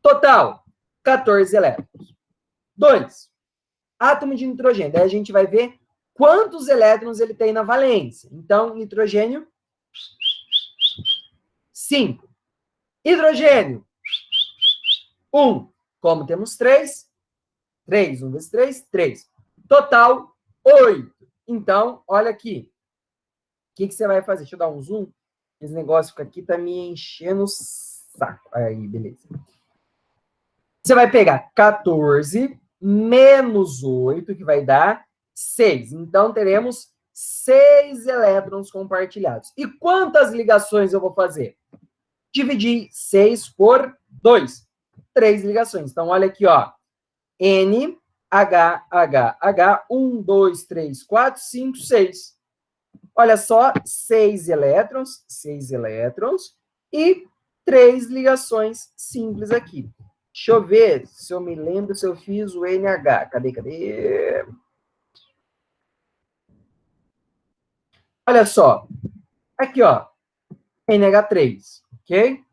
Total, 14 elétrons. 2. átomo de nitrogênio. Daí a gente vai ver quantos elétrons ele tem na valência. Então, nitrogênio, 5. Hidrogênio, 1. Como temos 3, 3, 1 vezes 3, 3. Total, 8. Então, olha aqui. O que você vai fazer? Deixa eu dar um zoom. Esse negócio fica aqui, tá me enchendo o saco. Aí, beleza. Você vai pegar 14 menos 8, que vai dar 6. Então, teremos 6 elétrons compartilhados. E quantas ligações eu vou fazer? Dividir 6 por 2. 3 ligações. Então, olha aqui, ó. N, H, H, H, 1, 2, 3, 4, 5, 6. Olha só, 6 elétrons e 3 ligações simples aqui. Deixa eu ver se eu me lembro se eu fiz o NH. Cadê? Olha só. Aqui, ó. NH3, ok?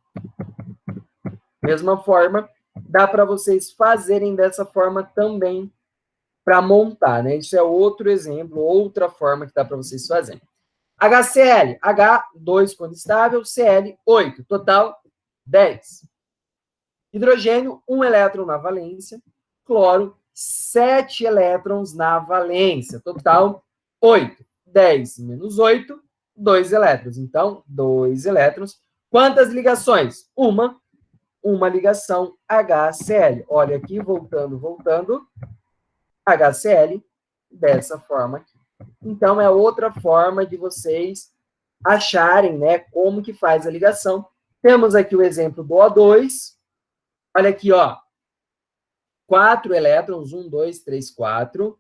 Mesma forma, dá para vocês fazerem dessa forma também para montar, né? Isso é outro exemplo, outra forma que dá para vocês fazerem. HCl, H2 quando estável, Cl, 8. Total, 10. Hidrogênio, 1 elétron na valência. Cloro, 7 elétrons na valência. Total, 8. 10 menos 8, 2 elétrons. Então, 2 elétrons. Quantas ligações? Uma ligação HCl. Olha aqui, voltando. HCl, dessa forma aqui. Então, é outra forma de vocês acharem, né, como que faz a ligação. Temos aqui o exemplo do O2. Olha aqui, ó. 4 elétrons, 1, 2, 3, 4.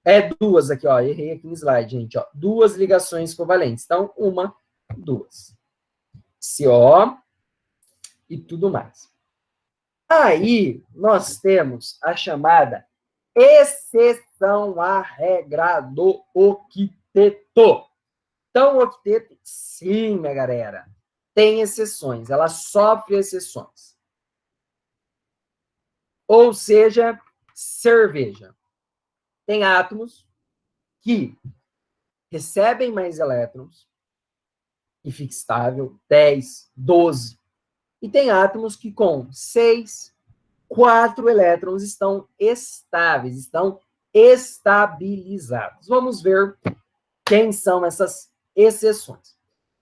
É 2 aqui, ó. Errei aqui no slide, gente, ó. 2 ligações covalentes. Então, 1, 2. CO e tudo mais. Aí, nós temos a chamada exceção à regra do octeto. Então, o octeto, sim, minha galera, tem exceções, ela sofre exceções. Ou seja, cerveja. Tem átomos que recebem mais elétrons e fica estável, 10, 12. E tem átomos que com 6, 4 elétrons estão estáveis, estão estabilizados. Vamos ver quem são essas exceções.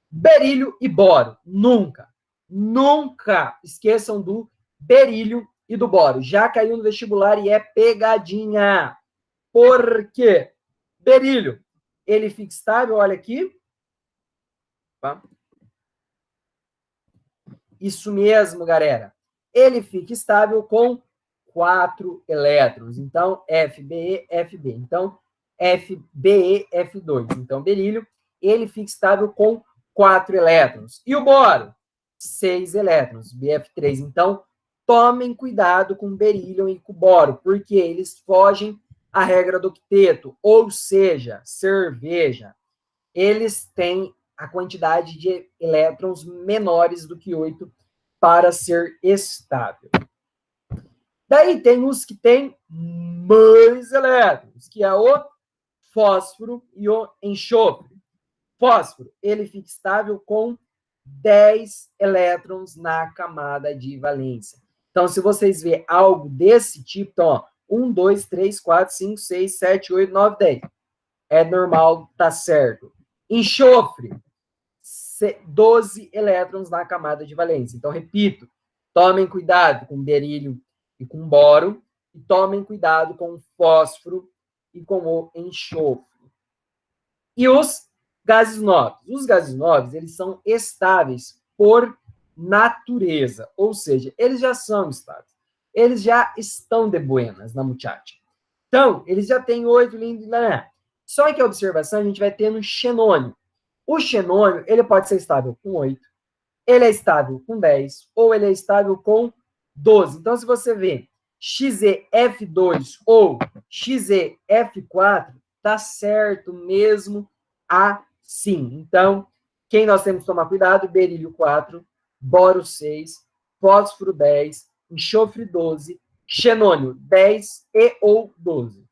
Berílio e boro. Nunca esqueçam do berílio e do boro. Já caiu no vestibular e é pegadinha. Por quê? Berílio, ele fica estável, olha aqui. Tá? Isso mesmo, galera. Ele fica estável com 4 elétrons. Então, FBE, FB. Então, FBE, F2. Então, berílio, ele fica estável com 4 elétrons. E o boro? 6 elétrons, BF3. Então, tomem cuidado com o berílio e com o boro, porque eles fogem à regra do octeto, ou seja, cerveja. Eles têm a quantidade de elétrons menores do que 8 para ser estável. Daí tem os que têm mais elétrons, que é o fósforo e o enxofre. Fósforo, ele fica estável com 10 elétrons na camada de valência. Então, se vocês verem algo desse tipo, então, ó, 1, 2, 3, 4, 5, 6, 7, 8, 9, 10. É normal, tá certo. Enxofre, 12 elétrons na camada de valência. Então, repito, tomem cuidado com berílio e com boro, e tomem cuidado com o fósforo e com o enxofre. E os gases nobres. Os gases nobres, eles são estáveis por natureza, ou seja, eles já são estáveis. Eles já estão de buenas na muchacha. Então, eles já têm 8 lindos. Só que a observação a gente vai ter no xenônio. O xenônio, ele pode ser estável com 8, ele é estável com 10, ou ele é estável com 12. Então, se você vê XeF2 ou XeF4, tá certo mesmo assim. Então, quem nós temos que tomar cuidado? Berílio 4, boro 6, fósforo 10, enxofre 12, xenônio, 10 e ou 12.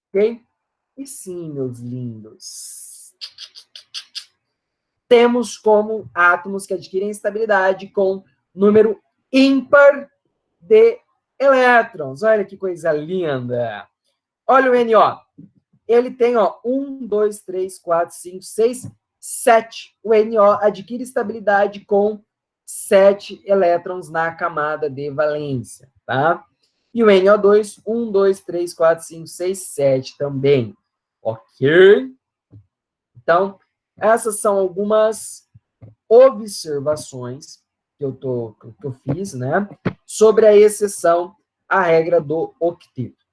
Ok? E sim, meus lindos, temos como átomos que adquirem estabilidade com número ímpar de elétrons. Olha que coisa linda. Olha o NO. Ele tem, 1, 2, 3, 4, 5, 6, 7. O NO adquire estabilidade com 7 elétrons na camada de valência, tá? E o NO2, 1, 2, 3, 4, 5, 6, 7 também. Ok? Então, essas são algumas observações que eu fiz, né, sobre a exceção à regra do octeto.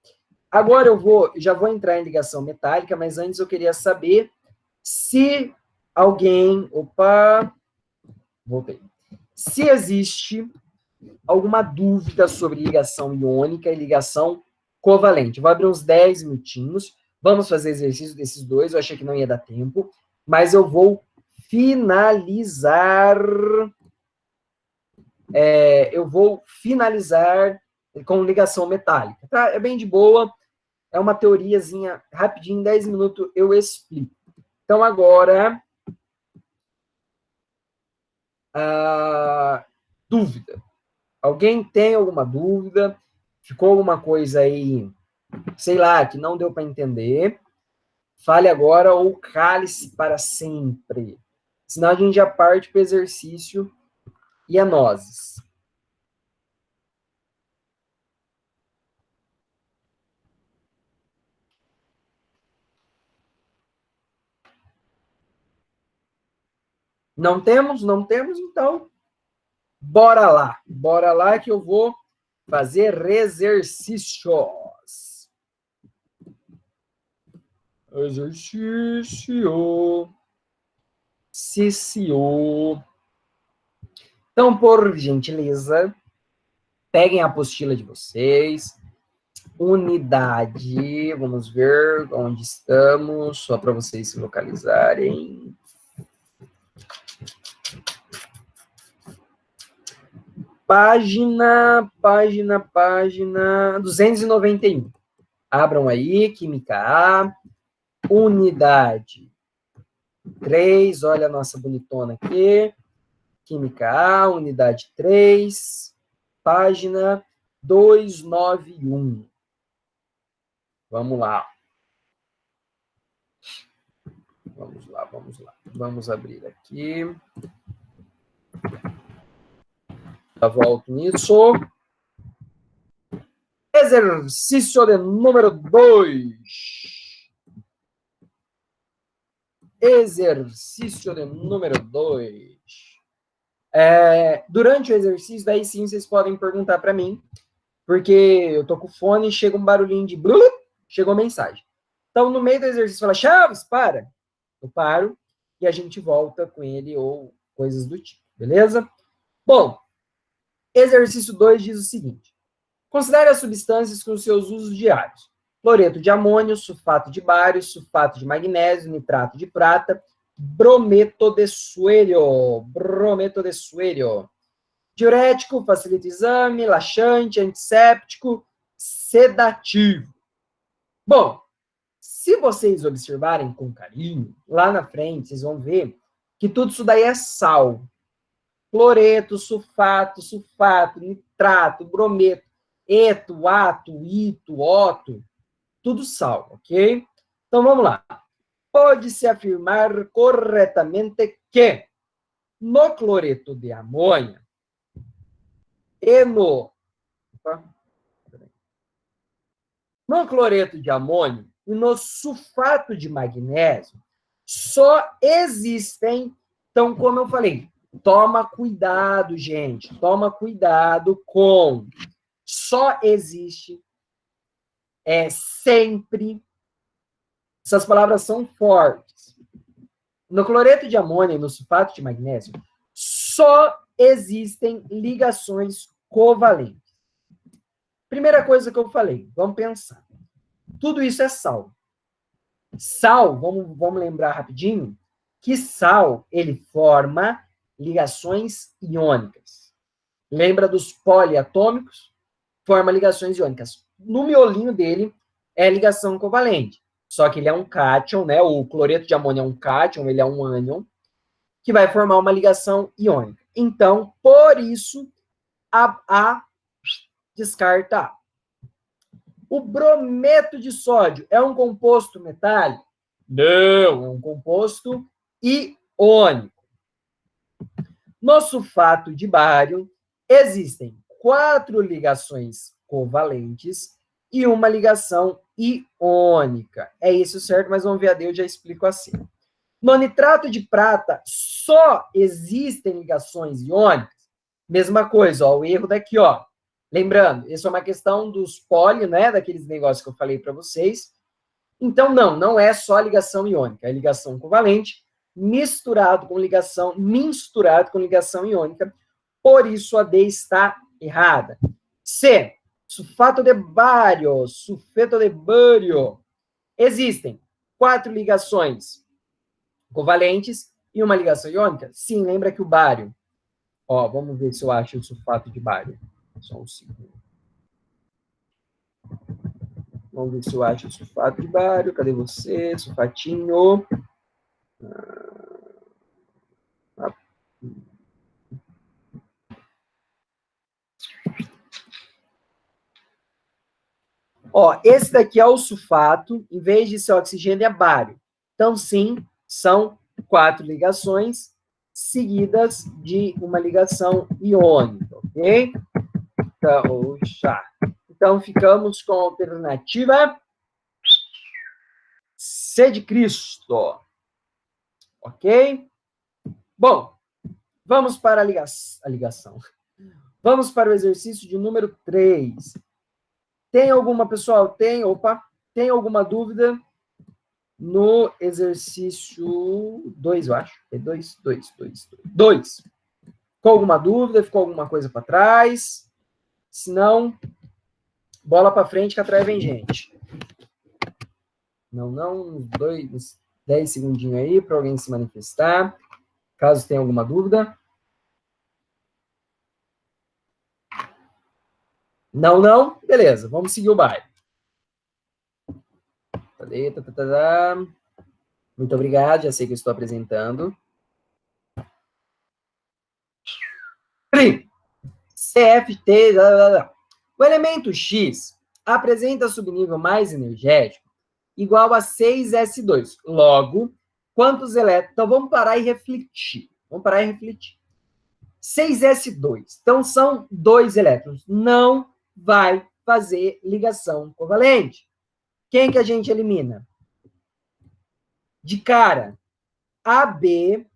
Agora já vou entrar em ligação metálica, mas antes eu queria saber se alguém, voltei. Se existe alguma dúvida sobre ligação iônica e ligação covalente. Vou abrir uns 10 minutinhos, vamos fazer exercício desses dois, eu achei que não ia dar tempo, mas eu vou finalizar com ligação metálica, tá? É bem de boa, é uma teoriazinha rapidinho, em 10 minutos eu explico. Então, agora, dúvida. Alguém tem alguma dúvida? Ficou alguma coisa aí, sei lá, que não deu para entender? Fale agora ou cale-se para sempre. Senão a gente já parte para o exercício e a nozes. Não temos? Não temos, então bora lá. Bora lá que eu vou fazer exercícios. Exercício. Cicio. Então, por gentileza, peguem a apostila de vocês. Unidade. Vamos ver onde estamos, só para vocês se localizarem. Página 291. Abram aí, Química A, unidade 3, olha a nossa bonitona aqui. Química A, unidade 3, página 291. Vamos lá. Vamos lá. Vamos abrir aqui. Já volto nisso. Exercício de número 2. Exercício de número 2. Durante o exercício, daí sim vocês podem perguntar para mim, porque eu tô com o fone e chega um barulhinho de blu, chegou mensagem. Então, no meio do exercício, fala, Chaves, para. Eu paro e a gente volta com ele ou coisas do tipo, beleza? Bom, exercício 2 diz o seguinte. Considere as substâncias com seus usos diários. Cloreto de amônio, sulfato de bário, sulfato de magnésio, nitrato de prata, brometo de suero. Diurético, facilita o exame, laxante, antisséptico, sedativo. Bom, se vocês observarem com carinho, lá na frente, vocês vão ver que tudo isso daí é sal. Cloreto, sulfato, nitrato, brometo, eto, ato, ito, oto, tudo sal, ok? Então, vamos lá. Pode-se afirmar corretamente que no cloreto de amônia e no cloreto de amônio e no sulfato de magnésio só existem, então, como eu falei, toma cuidado, gente, toma cuidado com só existe, sempre, essas palavras são fortes. No cloreto de amônia e no sulfato de magnésio, só existem ligações covalentes. Primeira coisa que eu falei, vamos pensar. Tudo isso é sal. Sal, vamos lembrar rapidinho, que sal, ele forma ligações iônicas. Lembra dos poliatômicos? forma ligações iônicas. No miolinho dele é ligação covalente. Só que ele é um cátion, né? O cloreto de amônio é um cátion, ele é um ânion, que vai formar uma ligação iônica. Então, por isso, a descarta A. O brometo de sódio é um composto metálico? Não, é um composto iônico. No sulfato de bário, existem 4 ligações covalentes e uma ligação iônica. É isso certo, mas vamos ver a D, eu já explico assim. No nitrato de prata, só existem ligações iônicas? Mesma coisa, ó, o erro daqui, ó. Lembrando, isso é uma questão dos poli, né, daqueles negócios que eu falei para vocês. Então, não é só ligação iônica, é ligação covalente misturado com ligação iônica. Por isso, a D está errada. C, sulfato de bário, sulfeto de bário. Existem 4 ligações covalentes e uma ligação iônica? Sim, lembra que o bário... Ó, vamos ver se eu acho o sulfato de bário. Só um segundo. Vamos ver se eu acho o sulfato de bário. Cadê você? Sulfatinho. Ó, esse daqui é o sulfato. Em vez de ser oxigênio, é bário. Então, sim, são 4 ligações seguidas de uma ligação iônica, ok? Então, ficamos com a alternativa C de Cristo. Ok? Bom, vamos para a ligação. Vamos para o exercício de número 3. Tem alguma, pessoal? Tem alguma dúvida no exercício 2, eu acho? É 2. Ficou alguma dúvida? Ficou alguma coisa para trás? Se não, bola para frente que atrás vem gente. Não, 10 segundinhos aí para alguém se manifestar, caso tenha alguma dúvida. Não? Beleza, vamos seguir o baile. Muito obrigado, já sei que eu estou apresentando. CFT. O elemento X apresenta subnível mais energético igual a 6s2. Logo, quantos elétrons... Então, vamos parar e refletir. 6s2. Então, são 2 elétrons. Não vai fazer ligação covalente. Quem que a gente elimina? De cara, AB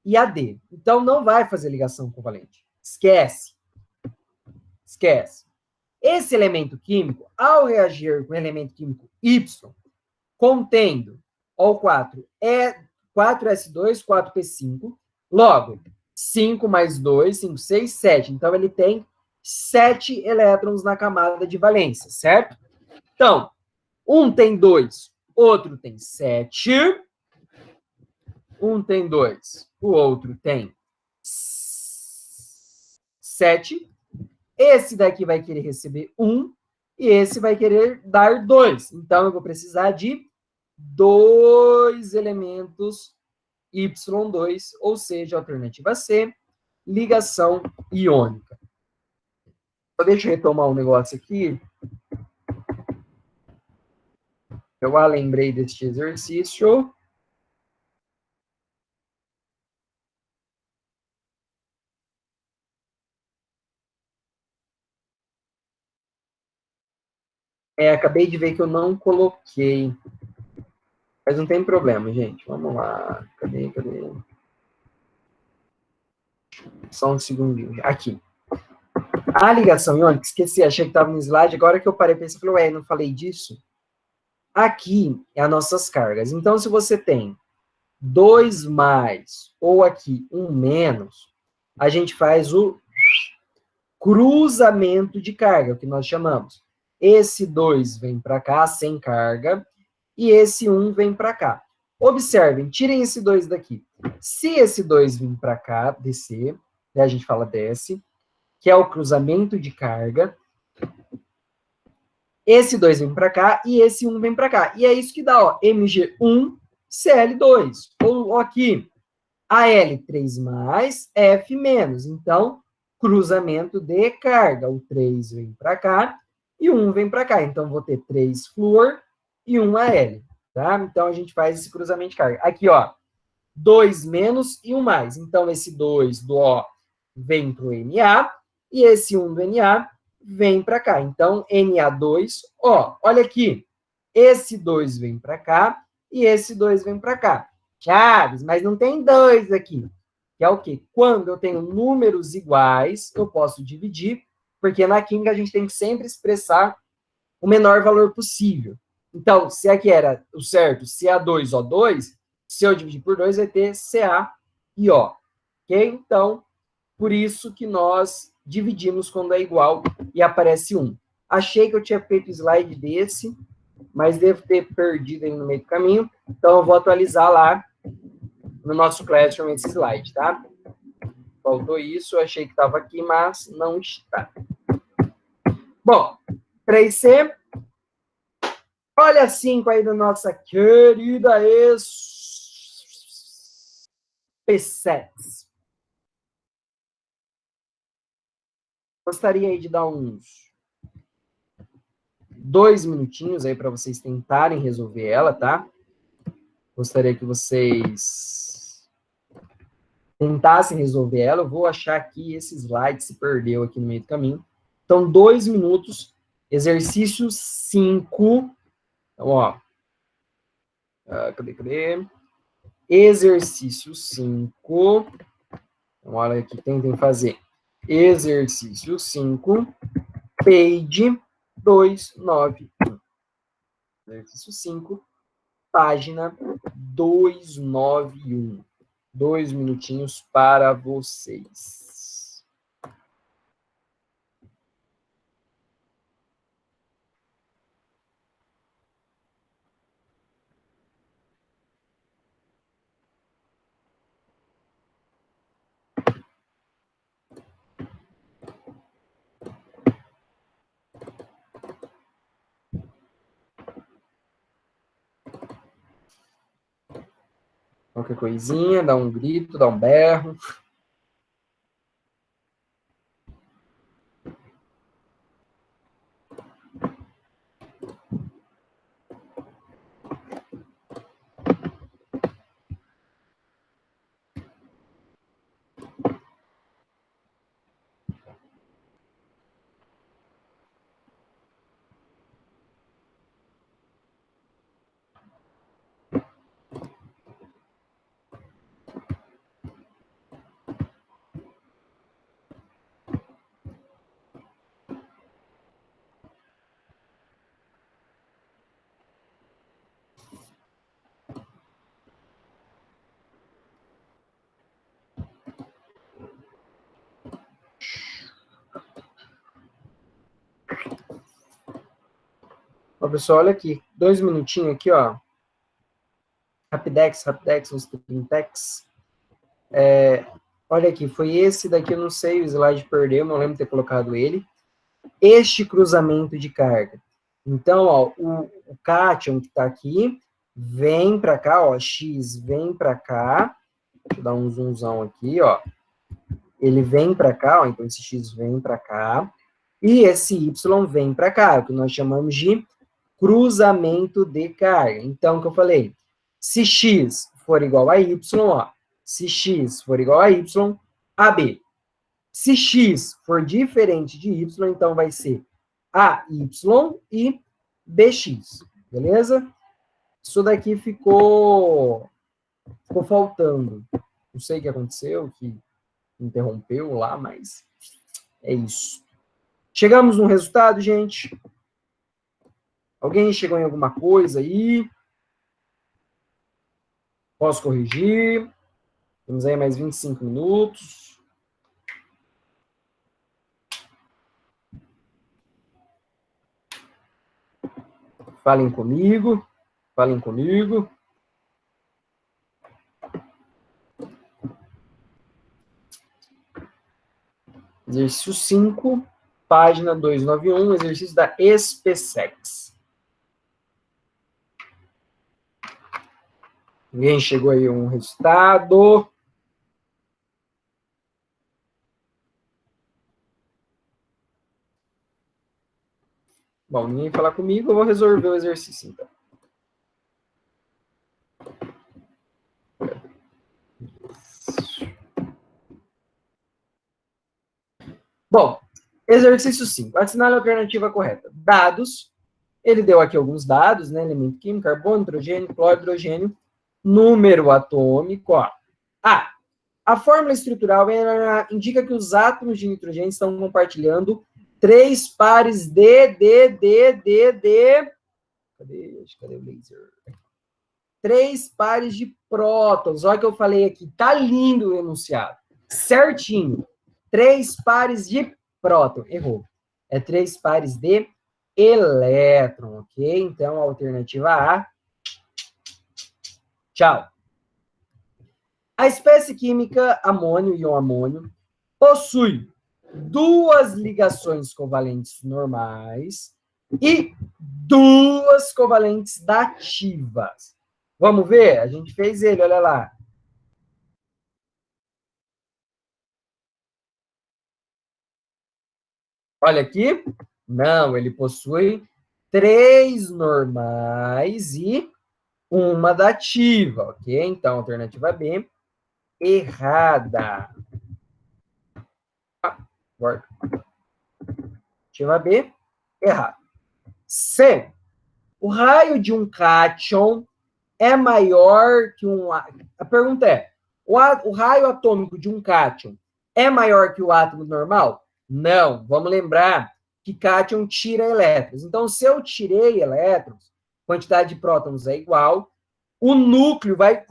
e AD. Então, não vai fazer ligação covalente. Esquece. Esse elemento químico, ao reagir com o elemento químico Y, contendo O4, é 4s2, 4p5. Logo, 5 mais 2, 5, 6, 7. Então, ele tem 7 elétrons na camada de valência, certo? Então, um tem 2, outro tem 7. Um tem 2, o outro tem 7. Esse daqui vai querer receber 1 e esse vai querer dar 2. Então, eu vou precisar de 2 elementos Y2, ou seja, alternativa C, ligação iônica. Deixa eu retomar um negócio aqui. Eu lembrei deste exercício. Acabei de ver que eu não coloquei. Mas não tem problema, gente. Vamos lá. Cadê? Só um segundinho. Aqui. A ligação iônica, esqueci, achei que estava no slide. Agora que eu parei, pensei, falei, não falei disso? Aqui é as nossas cargas. Então, se você tem 2 mais, ou aqui 1 menos, a gente faz o cruzamento de carga, o que nós chamamos. Esse 2 vem para cá, sem carga, e esse 1 vem para cá. Observem, tirem esse 2 daqui. Se esse 2 vir para cá, descer, né, a gente fala desce, que é o cruzamento de carga, Esse 2 vem para cá e esse 1 vem para cá. E é isso que dá, ó, Mg1, Cl2. Ou aqui, Al3 mais, F menos. Então, cruzamento de carga. O 3 vem para cá e o 1 vem para cá. Então, vou ter 3 flúor e 1 Al. Tá? Então, a gente faz esse cruzamento de carga. Aqui, ó, 2 menos e 1 mais. Então, esse 2 do O vem para o Na e esse 1 do Na vem para cá. Então, Na2O. Olha aqui, esse 2 vem para cá e esse 2 vem para cá. Chaves, mas não tem 2 aqui. Que é o quê? Quando eu tenho números iguais, eu posso dividir, porque na química a gente tem que sempre expressar o menor valor possível. Então, se aqui era o certo, Ca2O2, se eu dividir por 2, vai ter Ca e O. Ok? Então, por isso que nós dividimos quando é igual e aparece 1. Achei que eu tinha feito slide desse, mas devo ter perdido aí no meio do caminho. Então, eu vou atualizar lá no nosso Classroom esse slide, tá? Faltou isso, eu achei que estava aqui, mas não está. Bom, 3C. Olha a 5 aí da nossa querida P7. Gostaria aí de dar uns 2 minutinhos aí para vocês tentarem resolver ela, tá? Gostaria que vocês tentassem resolver ela. Eu vou achar aqui esse slide se perdeu aqui no meio do caminho. Então, 2 minutos, exercício 5. Então, ó. Cadê? Exercício 5. Então, olha aqui, tentem fazer. Exercício 5, page 291. Exercício 5, página 291. 2 minutinhos para vocês. Qualquer coisinha, dá um grito, dá um berro. Ó, pessoal, olha aqui. 2 minutinhos aqui, ó. Rapidex, uns trintex. Olha aqui, foi esse daqui, eu não sei, o slide perdeu, não lembro de ter colocado ele. Este cruzamento de carga. Então, ó, o cátion que está aqui, vem para cá, ó, X vem para cá. Deixa eu dar um zoomzão aqui, ó. Ele vem para cá, ó, então esse X vem para cá. E esse Y vem para cá, o que nós chamamos de cruzamento de carga. Então, o que eu falei? Se X for igual a Y, ó, se X for igual a Y, AB. Se X for diferente de Y, então vai ser AY e BX, beleza? Isso daqui ficou faltando. Não sei o que aconteceu, que interrompeu lá, mas é isso. Chegamos no resultado, gente? Alguém chegou em alguma coisa aí? Posso corrigir? Temos aí mais 25 minutos. Falem comigo. Falem comigo. Exercício 5. página 291, exercício da SPSEX. Alguém chegou aí um resultado? Bom, ninguém falar comigo, eu vou resolver o exercício, então. Bom, exercício 5. Assinale a alternativa correta. Dados. Ele deu aqui alguns dados, né? Elemento químico, carbono, nitrogênio, cloro, hidrogênio. Número atômico, ó. A fórmula estrutural indica que os átomos de nitrogênio estão compartilhando 3 pares Cadê o laser? 3 pares de prótons. Olha o que eu falei aqui. Tá lindo o enunciado. Certinho. 3 pares de próton. Errou. É 3 pares de elétron, ok? Então, a alternativa A. Tchau. A espécie química amônio, íon amônio, possui 2 ligações covalentes normais e 2 covalentes dativas. Vamos ver? A gente fez ele, olha lá. Olha aqui. Não, ele possui 3 normais e 1 dativa, ok? Então, alternativa B, errada. Alternativa B, errada. C. O raio de um cátion é maior que um... A pergunta é, o raio atômico de um cátion é maior que o átomo normal? Não. Vamos lembrar que cátion tira elétrons. Então, se eu tirei elétrons, quantidade de prótons é igual, o núcleo vai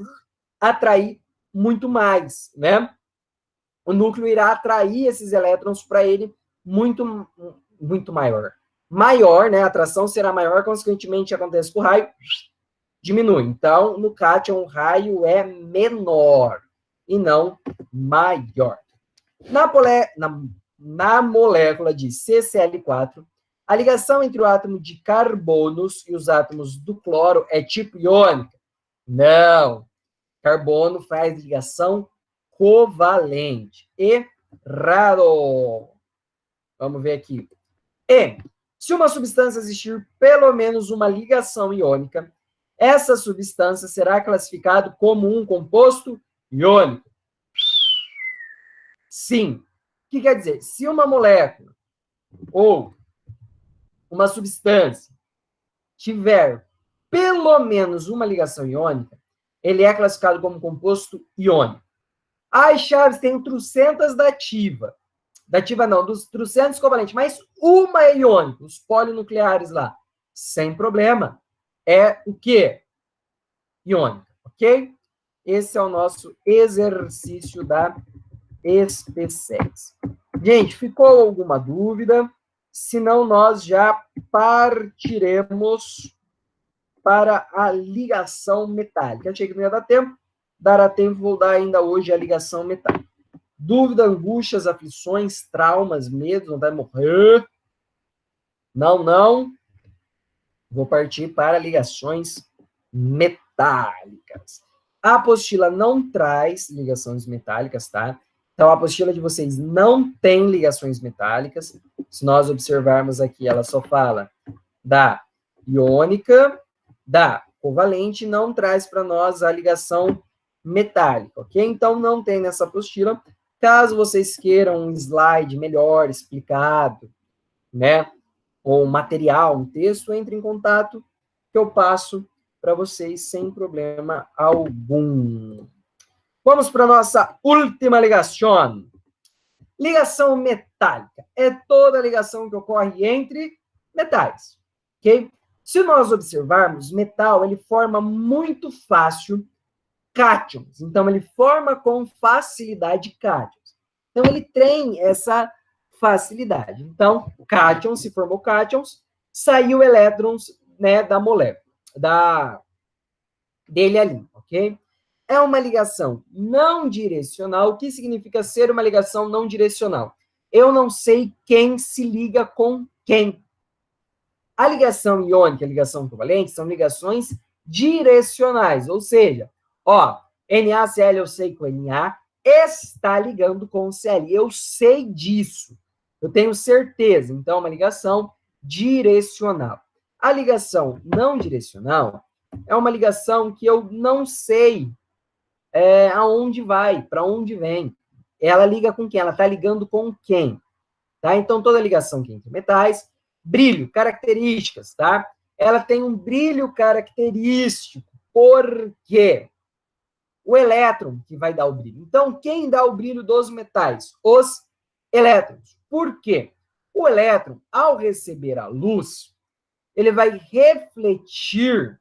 atrair muito mais, né? O núcleo irá atrair esses elétrons para ele muito, muito maior. Maior, né? A atração será maior, consequentemente, acontece com o raio, diminui. Então, no cátion, o raio é menor e não maior. Na molécula de CCl4, a ligação entre o átomo de carbonos e os átomos do cloro é tipo iônica? Não. Carbono faz ligação covalente. Errado. Vamos ver aqui. E, se uma substância existir pelo menos uma ligação iônica, essa substância será classificada como um composto iônico? Sim. O que quer dizer? Se uma molécula ou uma substância tiver pelo menos uma ligação iônica, ele é classificado como composto iônico. As chaves têm trocentas dativa. Dativa não, dos trocentos covalentes, mas uma é iônica, os polinucleares lá. Sem problema. É o quê? Iônica, ok? Esse é o nosso exercício da SPSEX. Gente, ficou alguma dúvida? Senão, nós já partiremos para a ligação metálica. Achei que não ia dar tempo. Dará tempo, vou dar ainda hoje a ligação metálica. Dúvida, angústias, aflições, traumas, medos, vontade de morrer? Não, não. Vou partir para ligações metálicas. A apostila não traz ligações metálicas, tá? Então, a apostila de vocês não tem ligações metálicas. Se nós observarmos aqui, ela só fala da iônica, da covalente, não traz para nós a ligação metálica, ok? Então, não tem nessa apostila. Caso vocês queiram um slide melhor explicado, né, ou material, um texto, entre em contato, que eu passo para vocês sem problema algum. Vamos para a nossa última ligação. Ligação metálica. É toda ligação que ocorre entre metais, ok? Se nós observarmos, metal, ele forma muito fácil cátions. Então, ele forma com facilidade cátions. Então, ele tem essa facilidade. Então, cátions, se formou cátions, saiu elétrons, né, da molécula, dele ali, ok? É uma ligação não direcional. O que significa ser uma ligação não direcional? eu não sei quem se liga com quem. A ligação iônica e a ligação covalente são ligações direcionais, ou seja, ó, NaCl eu sei que o Na está ligando com o Cl. Eu sei disso. Eu tenho certeza. Então, é uma ligação direcional. A ligação não direcional é uma ligação que eu não sei aonde vai, para onde vem. Ela liga com quem? Ela está ligando com quem? Tá? Então, toda ligação que entre metais, brilho, características, tá? Ela tem um brilho característico. Por quê? O elétron que vai dar o brilho. Então, quem dá o brilho dos metais? Os elétrons. Por quê? O elétron, ao receber a luz, ele vai refletir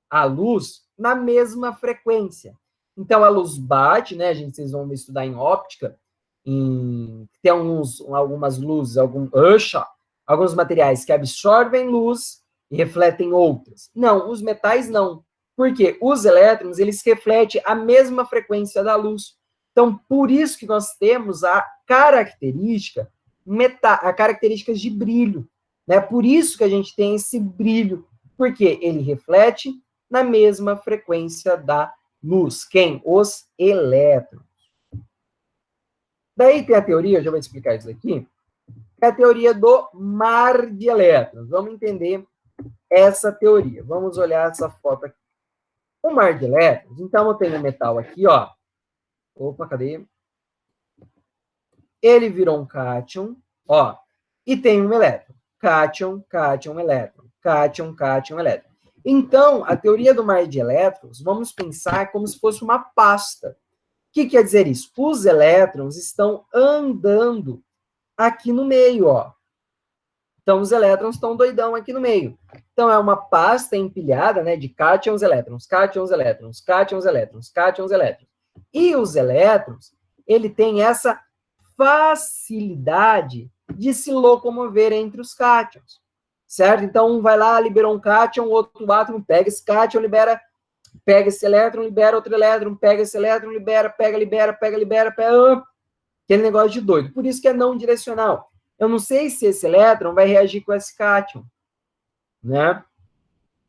a luz na mesma frequência. Então, a luz bate, né? Vocês vão estudar em óptica, tem algumas luzes, alguns materiais que absorvem luz e refletem outras. Não, os metais não. Porque os elétrons, eles refletem a mesma frequência da luz. Então, por isso que nós temos a características de brilho. Né? Por isso que a gente tem esse brilho, porque ele reflete na mesma frequência da luz. Quem? Os elétrons. Daí tem a teoria, já vou explicar isso aqui, é a teoria do mar de elétrons. Vamos entender essa teoria. Vamos olhar essa foto aqui. O mar de elétrons, então eu tenho um metal aqui, ó. Opa, cadê? Ele virou um cátion, ó. E tem um elétron. Cátion, cátion, elétron. Cátion, cátion, elétron. Então, a teoria do mar de elétrons, vamos pensar como se fosse uma pasta. O que quer dizer isso? Os elétrons estão andando aqui no meio, ó. Então, os elétrons estão doidão aqui no meio. Então, é uma pasta empilhada, né, de cátions, elétrons, cátions, elétrons, cátions, elétrons, cátions, elétrons. E os elétrons, ele tem essa facilidade de se locomover entre os cátions, certo? Então, um vai lá, liberou um cátion, o outro átomo pega esse cátion, libera, pega esse elétron, libera outro elétron, pega esse elétron, libera, pega, libera, pega, libera, pega, aquele negócio de doido. Por isso que é não direcional. Eu não sei se esse elétron vai reagir com esse cátion, né?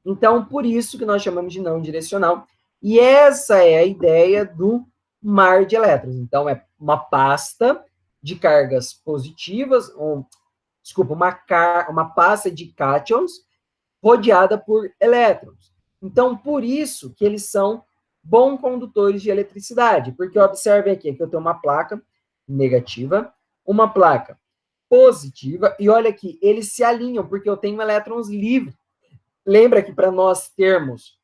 Então, por isso que nós chamamos de não direcional. E essa é a ideia do mar de elétrons. Então, é uma pasta de cargas positivas, uma pasta de cátions rodeada por elétrons. Então, por isso que eles são bons condutores de eletricidade. Porque observem aqui que eu tenho uma placa negativa, uma placa positiva, e olha aqui, eles se alinham, porque eu tenho elétrons livres. Lembra que para nós termos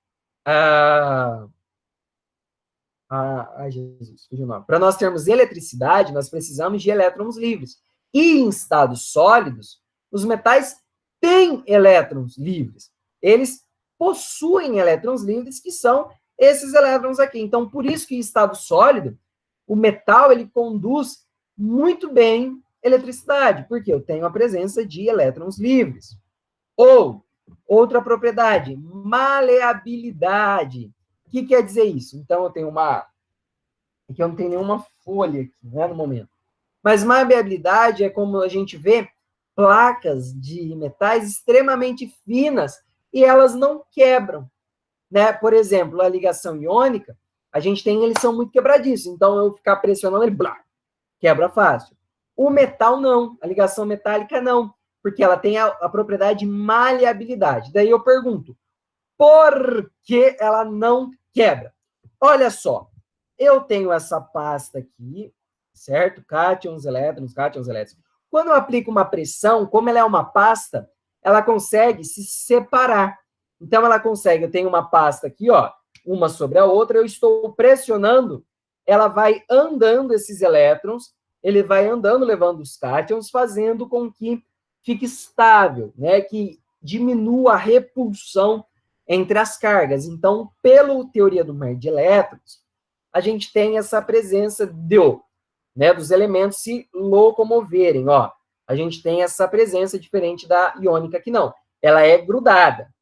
para nós termos eletricidade, nós precisamos de elétrons livres. E em estados sólidos, os metais têm elétrons livres. Eles possuem elétrons livres, que são esses elétrons aqui. Então, por isso que em estado sólido, o metal ele conduz muito bem eletricidade, porque eu tenho a presença de elétrons livres. Ou, outra propriedade, maleabilidade. O que quer dizer isso? Então, eu tenho aqui eu não tenho nenhuma folha aqui, né, no momento. Mas maleabilidade é como a gente vê placas de metais extremamente finas e elas não quebram, né? Por exemplo, a ligação iônica, eles são muito quebradiços, então eu ficar pressionando, ele quebra fácil. O metal não, a ligação metálica não, porque ela tem a propriedade de maleabilidade. Daí eu pergunto, por que ela não quebra? Olha só, eu tenho essa pasta aqui, certo? Cátions, elétrons, cátions, elétrons. Quando eu aplico uma pressão, como ela é uma pasta, ela consegue se separar. Então, eu tenho uma pasta aqui, ó, uma sobre a outra, eu estou pressionando, ela vai andando esses elétrons, ele vai andando, levando os cátions, fazendo com que fique estável, né? Que diminua a repulsão entre as cargas. Então, pela teoria do mar de elétrons, a gente tem essa presença dos elementos se locomoverem, ó. A gente tem essa presença diferente da iônica que não. Ela é grudada,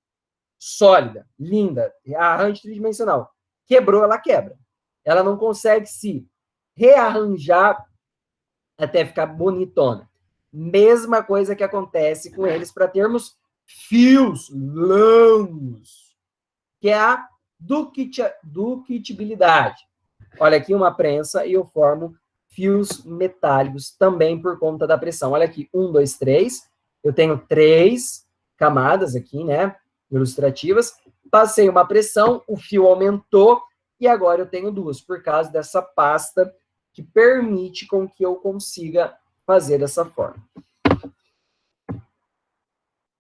sólida, linda, arranjo tridimensional. Quebrou, ela quebra. Ela não consegue se rearranjar até ficar bonitona. Mesma coisa que acontece com eles para termos fios longos, que é a ductibilidade. Olha aqui uma prensa e eu formo fios metálicos também por conta da pressão. Olha aqui, 1, 2, 3. Eu tenho 3 camadas aqui, né, ilustrativas. Passei uma pressão, o fio aumentou e agora eu tenho 2, por causa dessa pasta que permite com que eu consiga fazer dessa forma.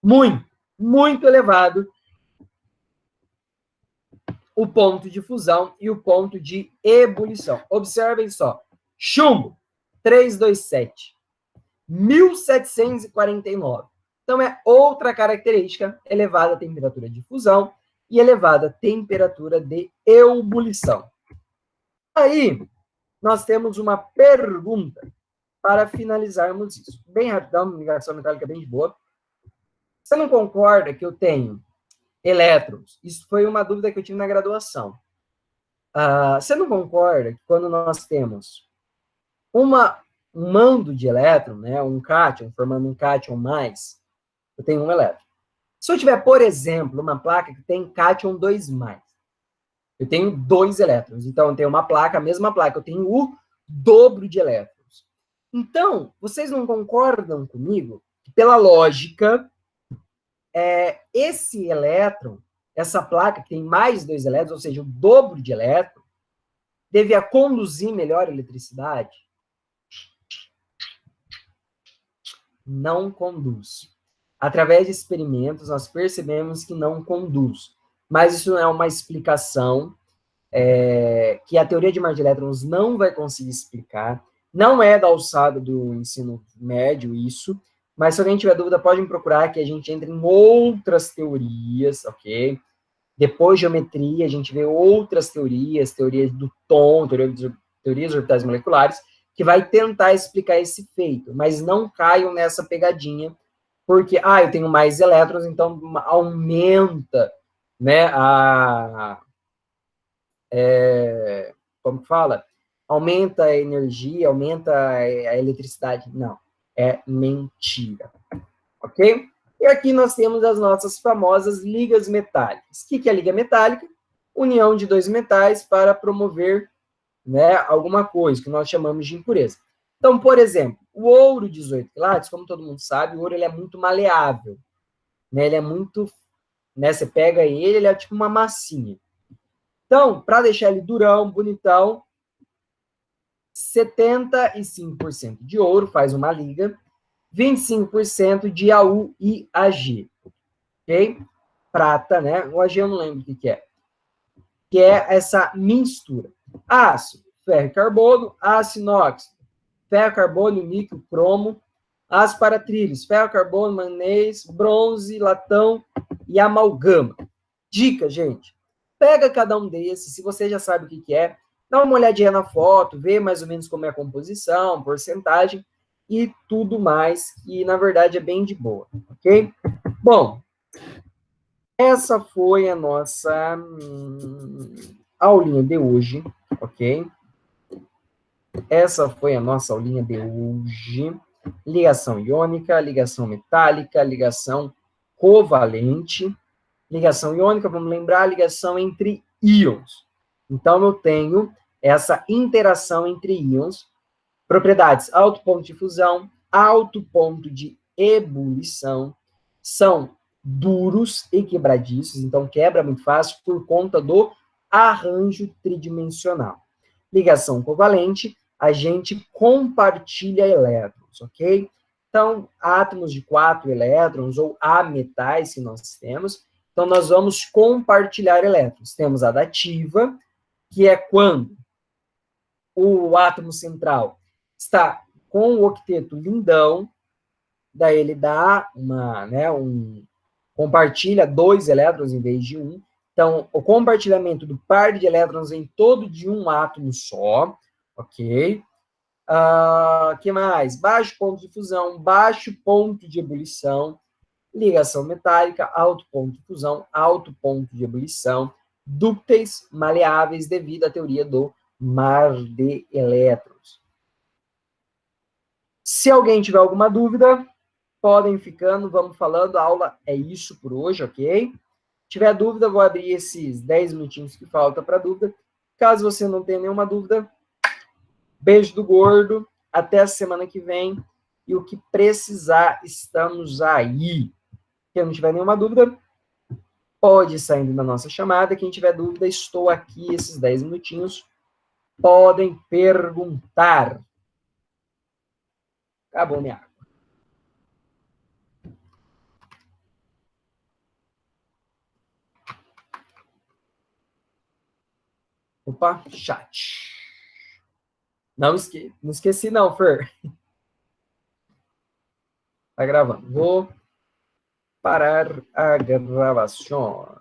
Muito elevado o ponto de fusão e o ponto de ebulição. Observem só. Chumbo, 327. 1749. Então, é outra característica, elevada temperatura de fusão e elevada temperatura de ebulição. Aí, nós temos uma pergunta para finalizarmos isso. Bem rapidão, ligação metálica bem de boa. Você não concorda que eu tenho elétrons? Isso foi uma dúvida que eu tive na graduação. Você não concorda que quando nós temos um mando de elétron, né, um cátion, formando um cátion mais, eu tenho um elétron. Se eu tiver, por exemplo, uma placa que tem cátion 2+, eu tenho 2 elétrons. Então, eu tenho uma placa, a mesma placa, eu tenho o dobro de elétrons. Então, vocês não concordam comigo que, pela lógica, esse elétron, essa placa que tem mais 2 elétrons, ou seja, o dobro de elétron, devia conduzir melhor a eletricidade? Não conduz. Através de experimentos, nós percebemos que não conduz. Mas isso não é uma explicação que a teoria de mar de elétrons não vai conseguir explicar. Não é da alçada do ensino médio isso, mas se alguém tiver dúvida, pode me procurar, que a gente entra em outras teorias, ok? Depois de geometria, a gente vê outras teorias, teorias do tom, teorias orbitais moleculares, que vai tentar explicar esse feito, mas não caiam nessa pegadinha, porque, eu tenho mais elétrons, então aumenta, né, como que fala? Aumenta a energia, aumenta a eletricidade. Não, é mentira, ok? E aqui nós temos as nossas famosas ligas metálicas. O que é liga metálica? União de 2 metais para promover, né, alguma coisa que nós chamamos de impureza. Então, por exemplo, o ouro 18 quilates, como todo mundo sabe, o ouro ele é muito maleável, né? Ele é muito, né, você pega ele é tipo uma massinha. Então, para deixar ele durão, bonitão, 75% de ouro faz uma liga, 25% de AU e AG, ok? Prata, né? O AG eu não lembro o que é. Que é essa mistura. Aço, ferro e carbono, aço inox, ferro, carbono, níquel, cromo, aço para trilhos, ferro, carbono, manganês, bronze, latão e amalgama. Dica, gente. Pega cada um desses, se você já sabe o que é, dá uma olhadinha na foto, vê mais ou menos como é a composição, porcentagem e tudo mais, que na verdade é bem de boa, ok? Bom, essa foi a nossa aulinha de hoje, ok? Essa foi a nossa aulinha de hoje. Ligação iônica, ligação metálica, ligação covalente. Ligação iônica, vamos lembrar, ligação entre íons. Então, eu tenho essa interação entre íons, propriedades alto ponto de fusão, alto ponto de ebulição, são duros e quebradiços, então quebra muito fácil por conta do arranjo tridimensional. Ligação covalente, a gente compartilha elétrons, ok? Então, átomos de 4 elétrons, ou ametais, que nós temos, então nós vamos compartilhar elétrons. Temos a dativa, que é quando o átomo central está com o octeto lindão, daí ele dá compartilha 2 elétrons em vez de 1. Então, o compartilhamento do par de elétrons em todo de um átomo só, ok? Que mais? Baixo ponto de fusão, baixo ponto de ebulição, ligação metálica, alto ponto de fusão, alto ponto de ebulição, dúcteis maleáveis devido à teoria do mar de elétrons. Se alguém tiver alguma dúvida, podem ficando, vamos falando. A aula é isso por hoje, ok? Se tiver dúvida, vou abrir esses 10 minutinhos que falta para dúvida. Caso você não tenha nenhuma dúvida, beijo do gordo, até a semana que vem. E o que precisar, estamos aí. Quem não tiver nenhuma dúvida, pode ir saindo da nossa chamada. Quem tiver dúvida, estou aqui esses 10 minutinhos. Podem perguntar. Acabou minha água. Opa, chat. Não esqueci não, Fer. Tá gravando. Vou parar a gravação.